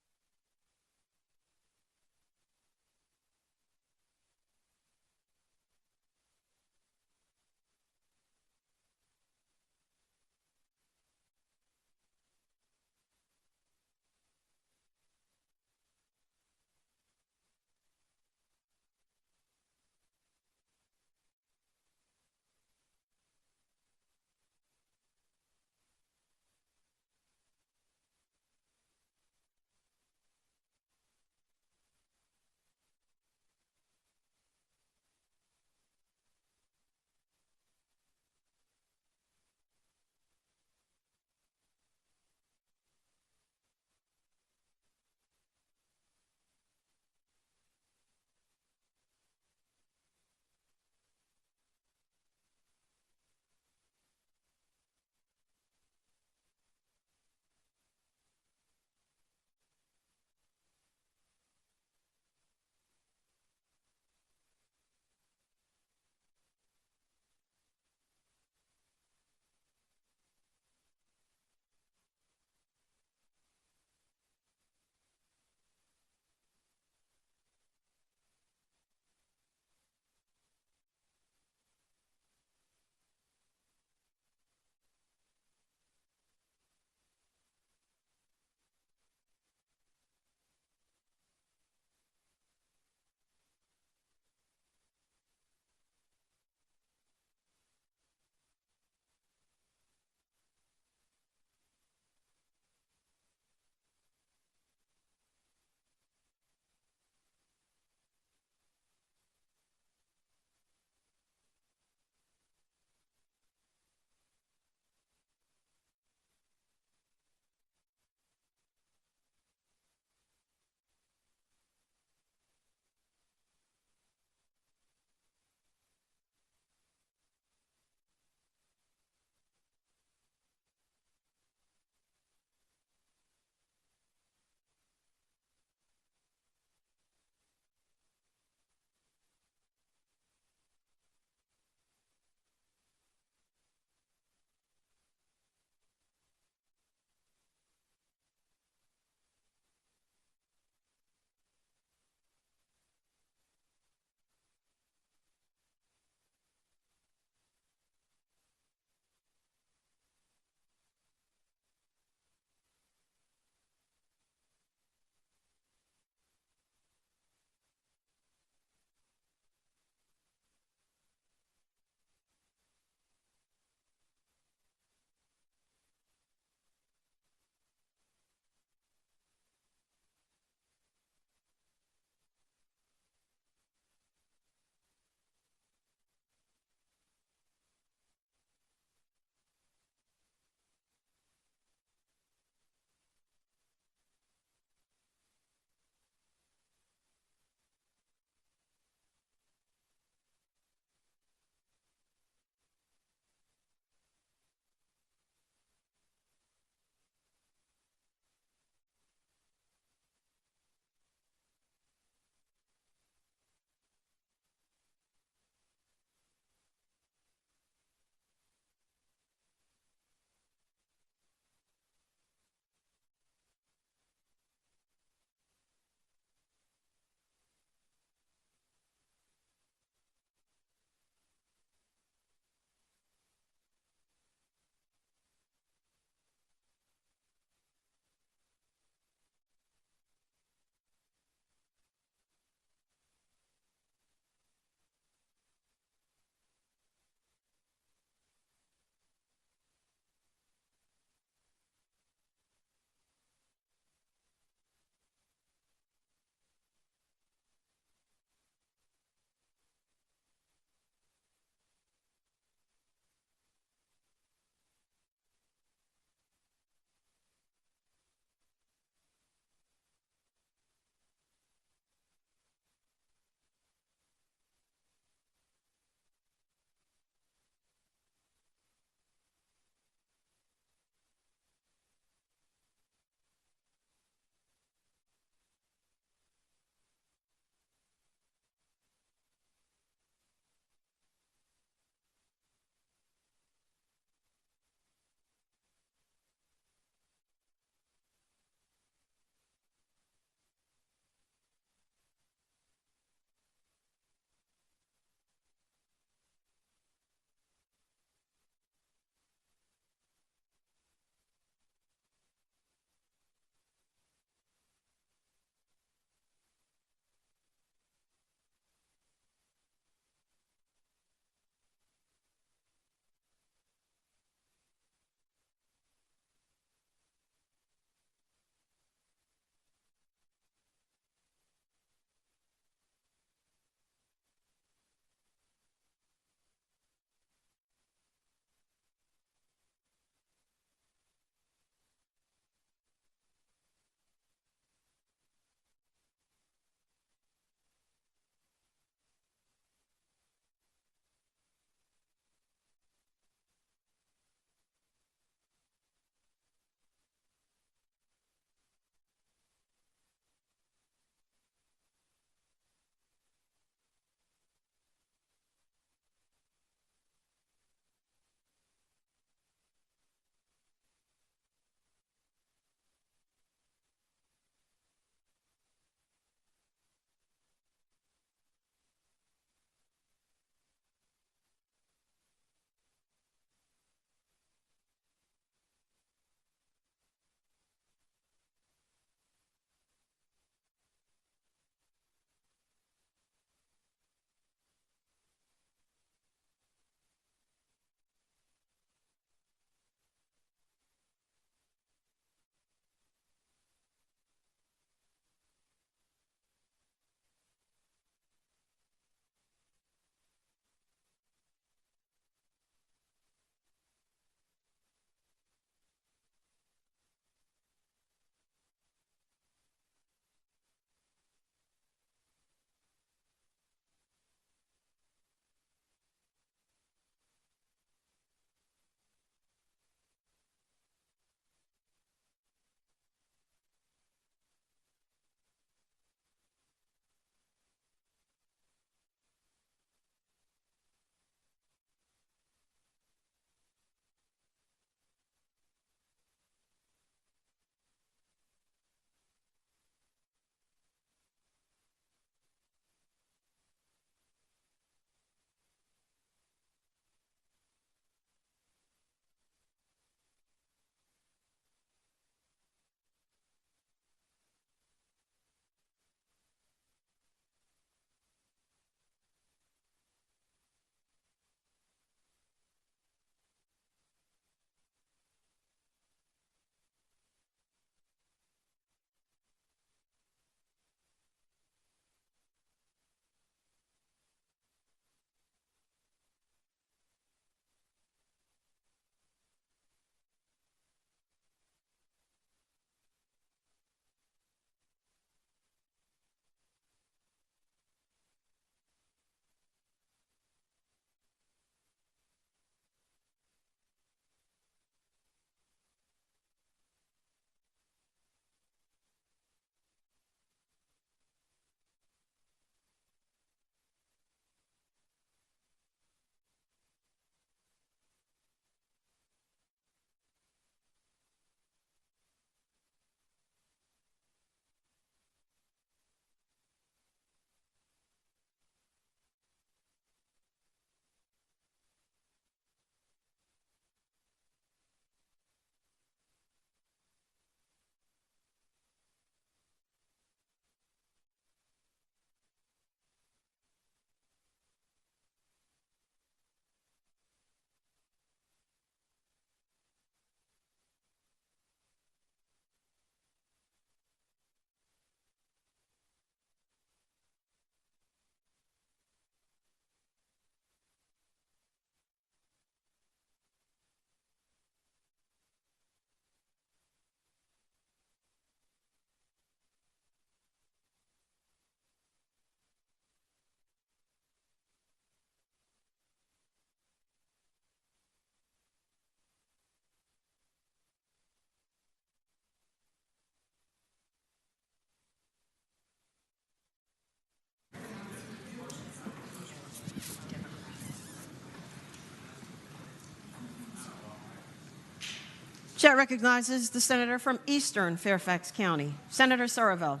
Chair recognizes the senator from Eastern Fairfax County, Senator Surville.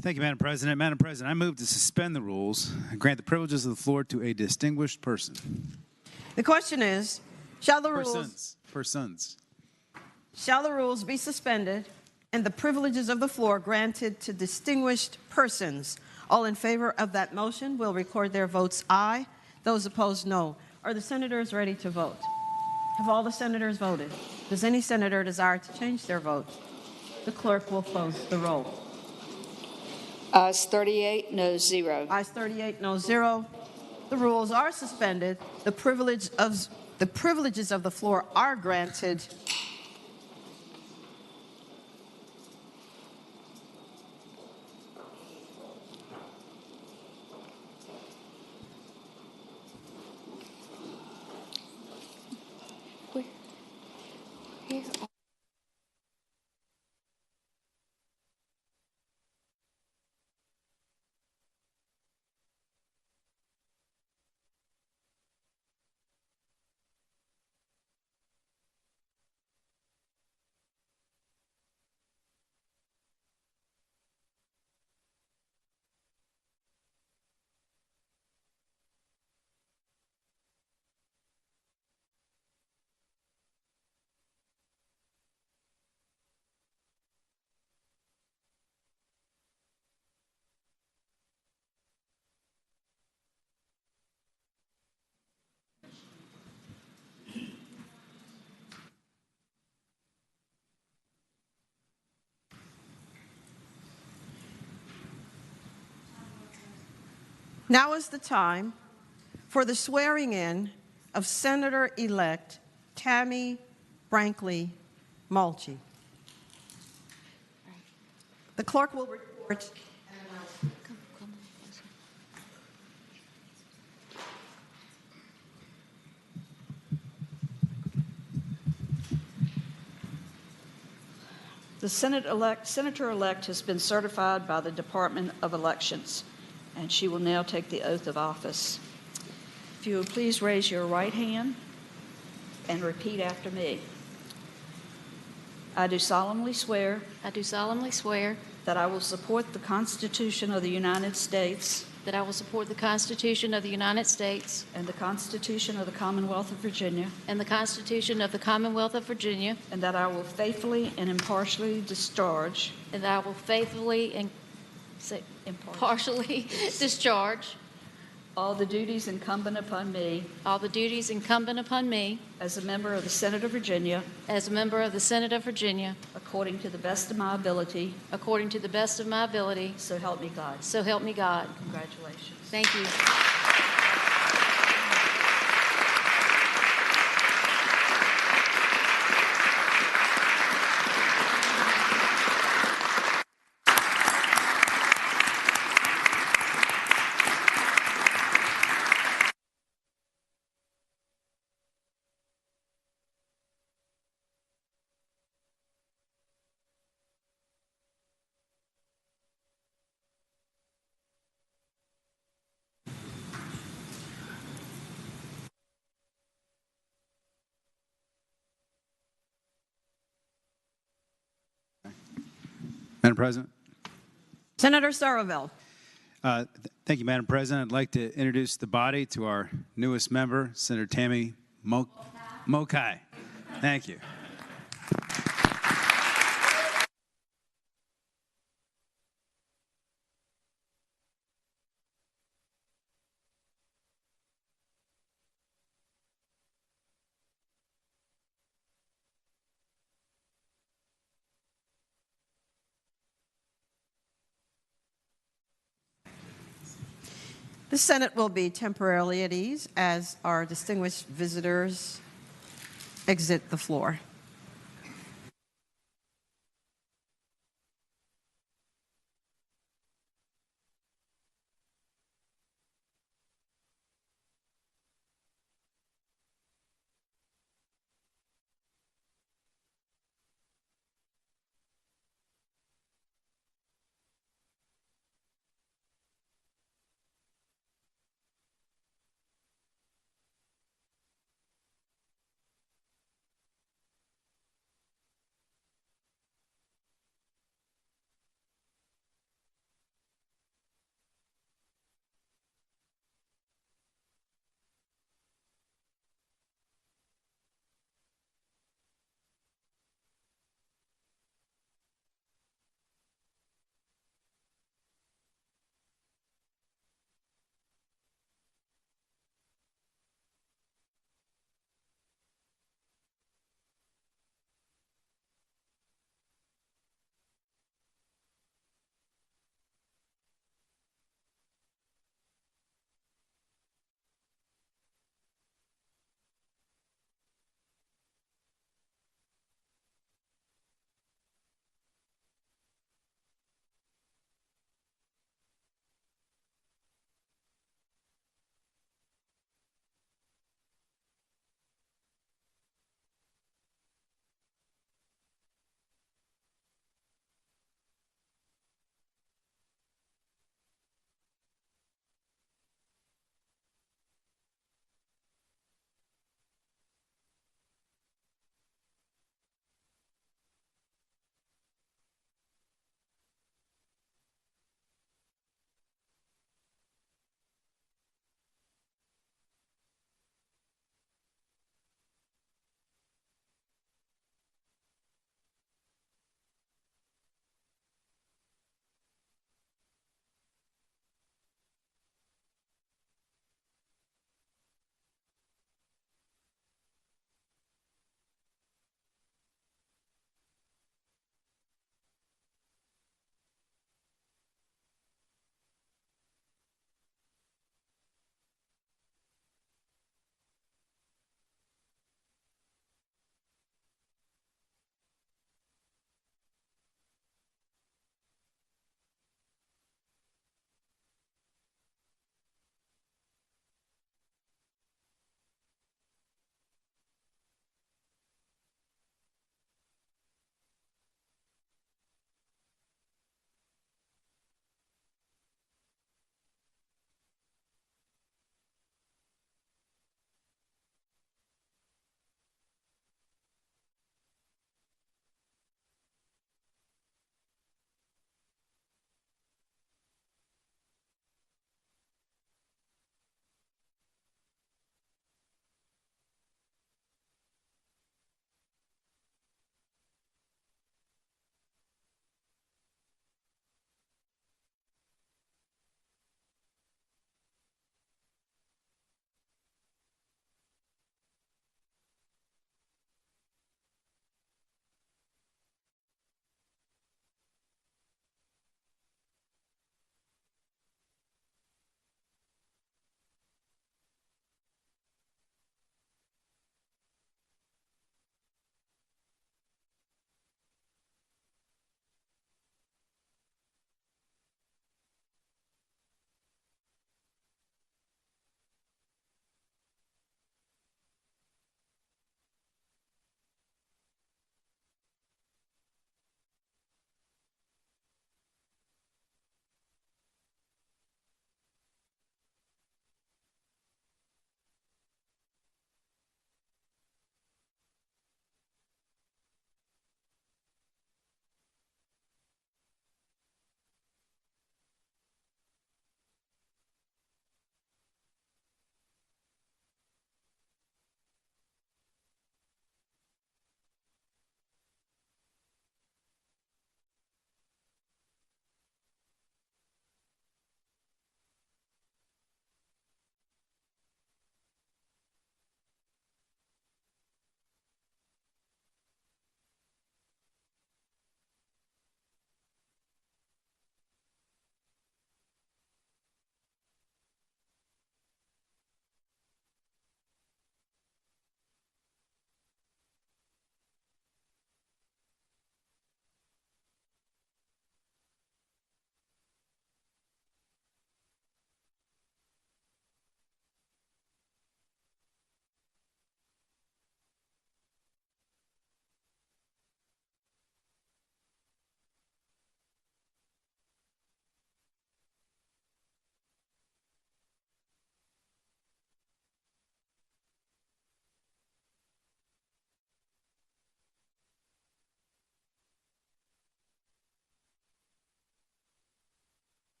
Thank you, Madam President. Madam President, I move to suspend the rules and grant the privileges of the floor to a distinguished person. The question is, shall the rules be suspended and the privileges of the floor granted to distinguished persons? All in favor of that motion will record their votes aye. Those opposed, no. Are the senators ready to vote? Have all the senators voted? Does any senator desire to change their vote? The clerk will close the roll. Ayes 38, no 0. Ayes 38, no 0. The rules are suspended. The privileges of the floor are granted. Now is the time for the swearing in of Senator-elect Tammy Brankley Mulchy. The clerk will report. The Senator-elect has been certified by the Department of Elections, and she will now take the oath of office. If you will please raise your right hand and repeat after me. I do solemnly swear. I do solemnly swear that I will support the Constitution of the United States. That I will support the Constitution of the United States. And the Constitution of the Commonwealth of Virginia. And the Constitution of the Commonwealth of Virginia. And that I will faithfully and impartially discharge. And that I will faithfully and impartially discharge all the duties incumbent upon me. All the duties incumbent upon me. As a member of the Senate of Virginia. As a member of the Senate of Virginia. According to the best of my ability. According to the best of my ability. So help me God. So help me God. Congratulations. Thank you. Madam President. Senator Surville. Thank you, Madam President. I'd like to introduce the body to our newest member, Senator Tammy Mokai. Thank you. The Senate will be temporarily at ease as our distinguished visitors exit the floor.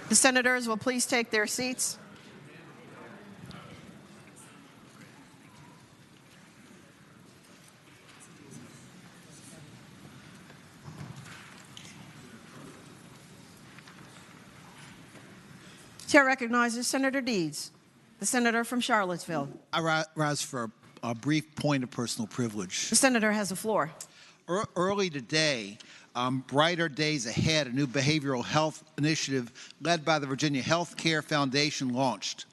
The senators will please take their seats. Chair recognizes Senator Deeds, the senator from Charlottesville. I rise for a brief point of personal privilege. The senator has the floor. Early today, Brighter Days Ahead, a new behavioral health initiative led by the Virginia Healthcare Foundation, launched.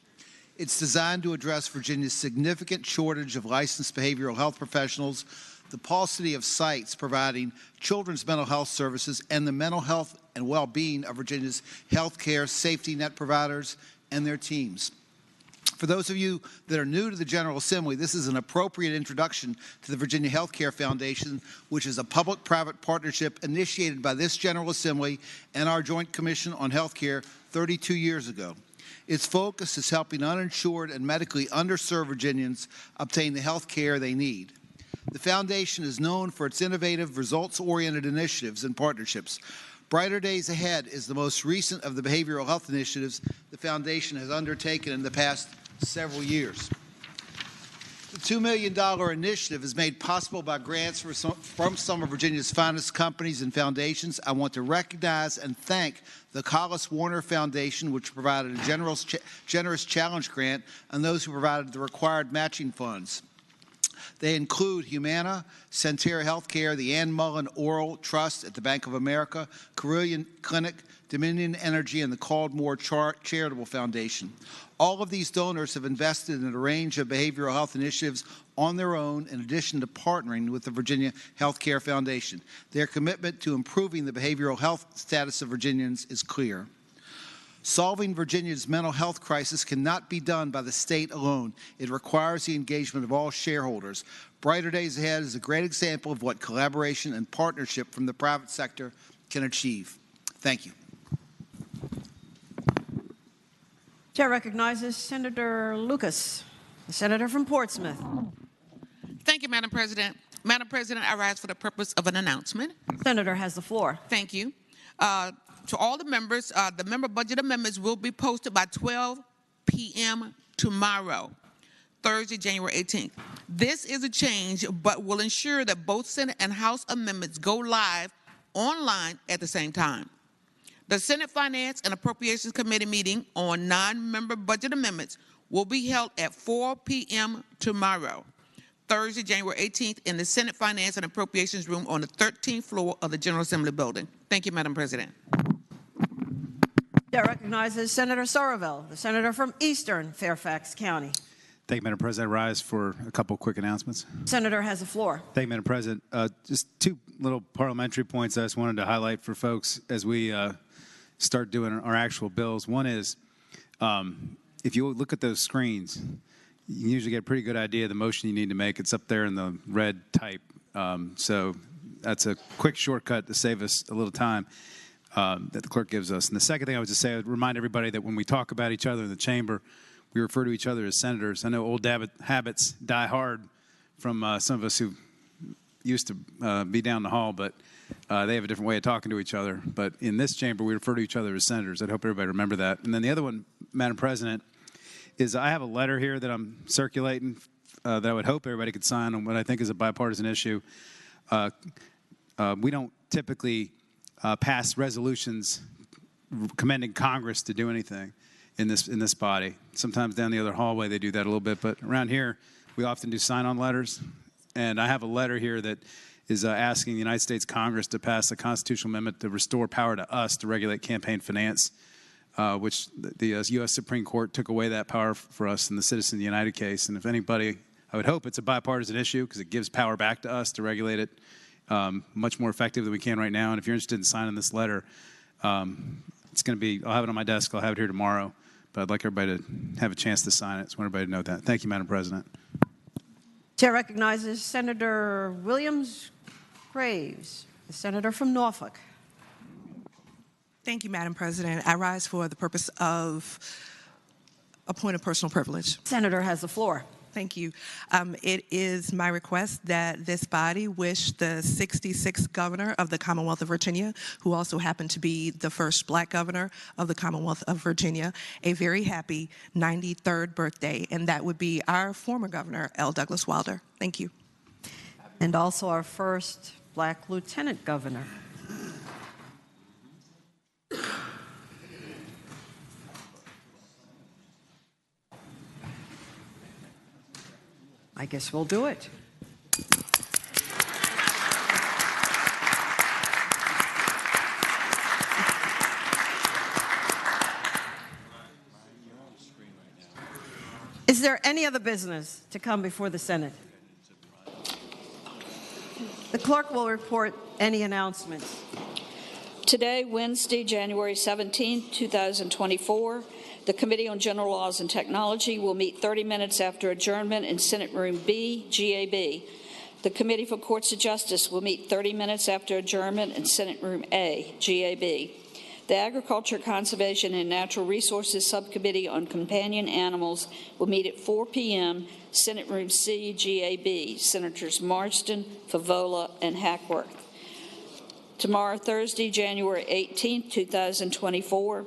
It's designed to address Virginia's significant shortage of licensed behavioral health professionals, the paucity of sites providing children's mental health services, and the mental health and well-being of Virginia's healthcare safety net providers and their teams. For those of you that are new to the General Assembly, this is an appropriate introduction to the Virginia Healthcare Foundation, which is a public-private partnership initiated by this General Assembly and our Joint Commission on Healthcare 32 years ago. Its focus is helping uninsured and medically underserved Virginians obtain the health care they need. The Foundation is known for its innovative, results-oriented initiatives and partnerships. Brighter Days Ahead is the most recent of the behavioral health initiatives the Foundation has undertaken in the past several years. The $2 million initiative is made possible by grants from some of Virginia's finest companies and foundations. I want to recognize and thank the Collis Warner Foundation, which provided a generous challenge grant, and those who provided the required matching funds. They include Humana, Centera Healthcare, the Ann Mullen Oral Trust at the Bank of America, Carilion Clinic, Dominion Energy, and the Caldmore Charitable Foundation. All of these donors have invested in a range of behavioral health initiatives on their own, in addition to partnering with the Virginia Healthcare Foundation. Their commitment to improving the behavioral health status of Virginians is clear. Solving Virginia's mental health crisis cannot be done by the state alone. It requires the engagement of all shareholders. Brighter Days Ahead is a great example of what collaboration and partnership from the private sector can achieve. Thank you. Chair recognizes Senator Lucas, the senator from Portsmouth. Thank you, Madam President. Madam President, I rise for the purpose of an announcement. Senator has the floor. Thank you. To all the members, the member budget amendments will be posted by 12 p.m. tomorrow, Thursday, January 18th. This is a change, but will ensure that both Senate and House amendments go live online at the same time. The Senate Finance and Appropriations Committee meeting on non-member budget amendments will be held at 4 p.m. tomorrow, Thursday, January 18th, in the Senate Finance and Appropriations Room on the 13th floor of the General Assembly building. Thank you, Madam President. Chair recognizes Senator Somerville, the senator from Eastern Fairfax County. Thank you, Madam President. I rise for a couple quick announcements. Senator has the floor. Thank you, Madam President. Just two little parliamentary points I just wanted to highlight for folks as we start doing our actual bills. One is, if you look at those screens, you can usually get a pretty good idea of the motion you need to make. It's up there in the red type. So that's a quick shortcut to save us a little time that the clerk gives us. And the second thing I would just say, I would remind everybody that when we talk about each other in the chamber, we refer to each other as senators. I know old habits die hard from some of us who used to be down the hall, but they have a different way of talking to each other. But in this chamber, we refer to each other as senators. I hope everybody remember that. And then the other one, Madam President, is I have a letter here that I'm circulating that I would hope everybody could sign on what I think is a bipartisan issue. We don't typically pass resolutions commending Congress to do anything in this body. Sometimes down the other hallway they do that a little bit, but around here we often do sign-on letters. And I have a letter here that is asking the United States Congress to pass a constitutional amendment to restore power to us to regulate campaign finance, which the U.S. Supreme Court took away that power for us in the Citizens United case. And if anybody, I would hope it's a bipartisan issue because it gives power back to us to regulate it much more effective than we can right now. And if you're interested in signing this letter, it's going to be, I'll have it on my desk. I'll have it here tomorrow. But I'd like everybody to have a chance to sign it. So I want everybody to know that. Thank you, Madam President. Chair recognizes Senator Williams Graves, the senator from Norfolk. Thank you, Madam President. I rise for the purpose of a point of personal privilege. Senator has the floor. Thank you. It is my request that this body wish the 66th governor of the Commonwealth of Virginia, who also happened to be the first black governor of the Commonwealth of Virginia, a very happy 93rd birthday, and that would be our former governor, L. Douglas Wilder. Thank you. And also our first black lieutenant governor. I guess we'll do it. Is there any other business to come before the Senate? The clerk will report any announcements. Today, Wednesday, January 17, 2024, the Committee on General Laws and Technology will meet 30 minutes after adjournment in Senate Room B, GAB. The Committee for Courts of Justice will meet 30 minutes after adjournment in Senate Room A, GAB. The Agriculture, Conservation, and Natural Resources Subcommittee on Companion Animals will meet at 4 p.m., Senate Room C, GAB, Senators Marsden, Favola, and Hackworth. Tomorrow, Thursday, January 18, 2024,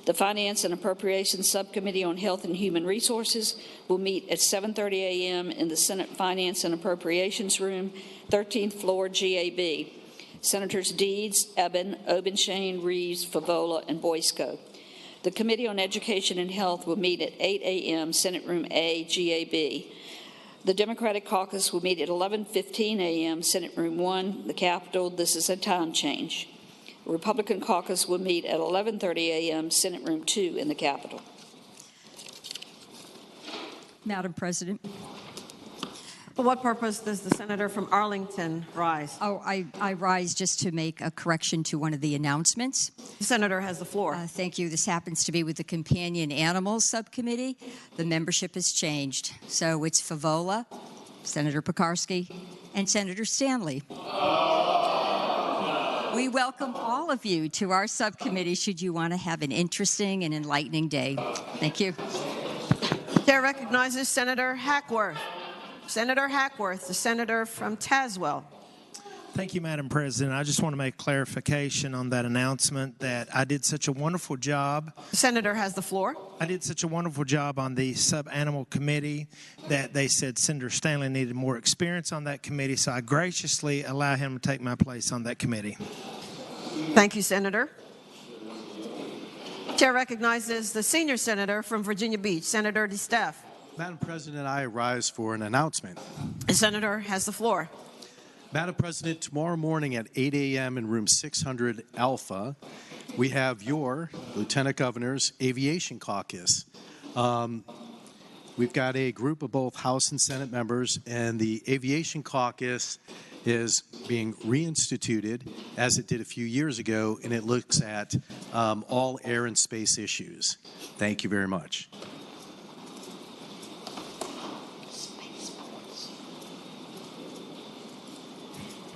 the Finance and Appropriations Subcommittee on Health and Human Resources will meet at 7:30 a.m. in the Senate Finance and Appropriations Room, 13th floor, GAB. Senators Deeds, Eben, Obenshain, Reeves, Favola, and Boysko. The Committee on Education and Health will meet at 8 a.m., Senate Room A, GAB. The Democratic Caucus will meet at 11:15 a.m., Senate Room 1, the Capitol. This is a time change. The Republican Caucus will meet at 11:30 a.m., Senate Room 2 in the Capitol. Madam President. For what purpose does the senator from Arlington rise? Oh, I rise just to make a correction to one of the announcements. The senator has the floor. Thank you. This happens to be with the Companion Animals Subcommittee. The membership has changed. So it's Favola, Senator Pekarsky, and Senator Stanley. We welcome all of you to our subcommittee should you want to have an interesting and enlightening day. Thank you. Chair recognizes Senator Hackworth. Senator Hackworth, the senator from Tazewell. Thank you, Madam President. I just want to make clarification on that announcement that I did such a wonderful job. The senator has the floor. I did such a wonderful job on the sub-animal committee that they said Senator Stanley needed more experience on that committee, so I graciously allow him to take my place on that committee. Thank you, Senator. Chair recognizes the senior senator from Virginia Beach, Senator DeStaff. Madam President, I rise for an announcement. The senator has the floor. Madam President, tomorrow morning at 8 a.m. in room 600 Alpha, we have your Lieutenant Governor's Aviation Caucus. We've got a group of both House and Senate members, and the Aviation Caucus is being reinstituted as it did a few years ago, and it looks at all air and space issues. Thank you very much.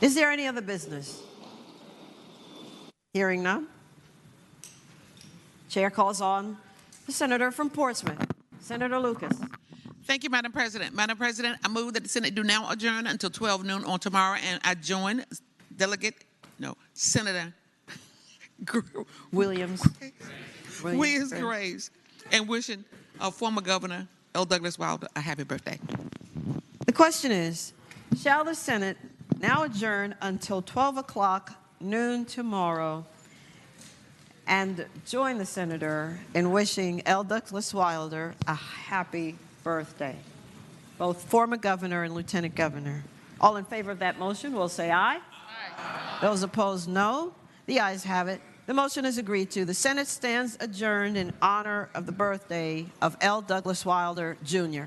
Is there any other business? Hearing none. Chair calls on the senator from Portsmouth, Senator Lucas. Thank you, Madam President. Madam President, I move that the Senate do now adjourn until 12 noon on tomorrow, and I join Senator Williams Graves and wishing our former governor, L. Douglas Wilder, a happy birthday. The question is, shall the Senate now adjourn until 12 o'clock noon tomorrow and join the senator in wishing L. Douglas Wilder a happy birthday, both former governor and lieutenant governor? All in favor of that motion will say aye. Aye. Those opposed, no. The ayes have it. The motion is agreed to. The Senate stands adjourned in honor of the birthday of L. Douglas Wilder, Jr.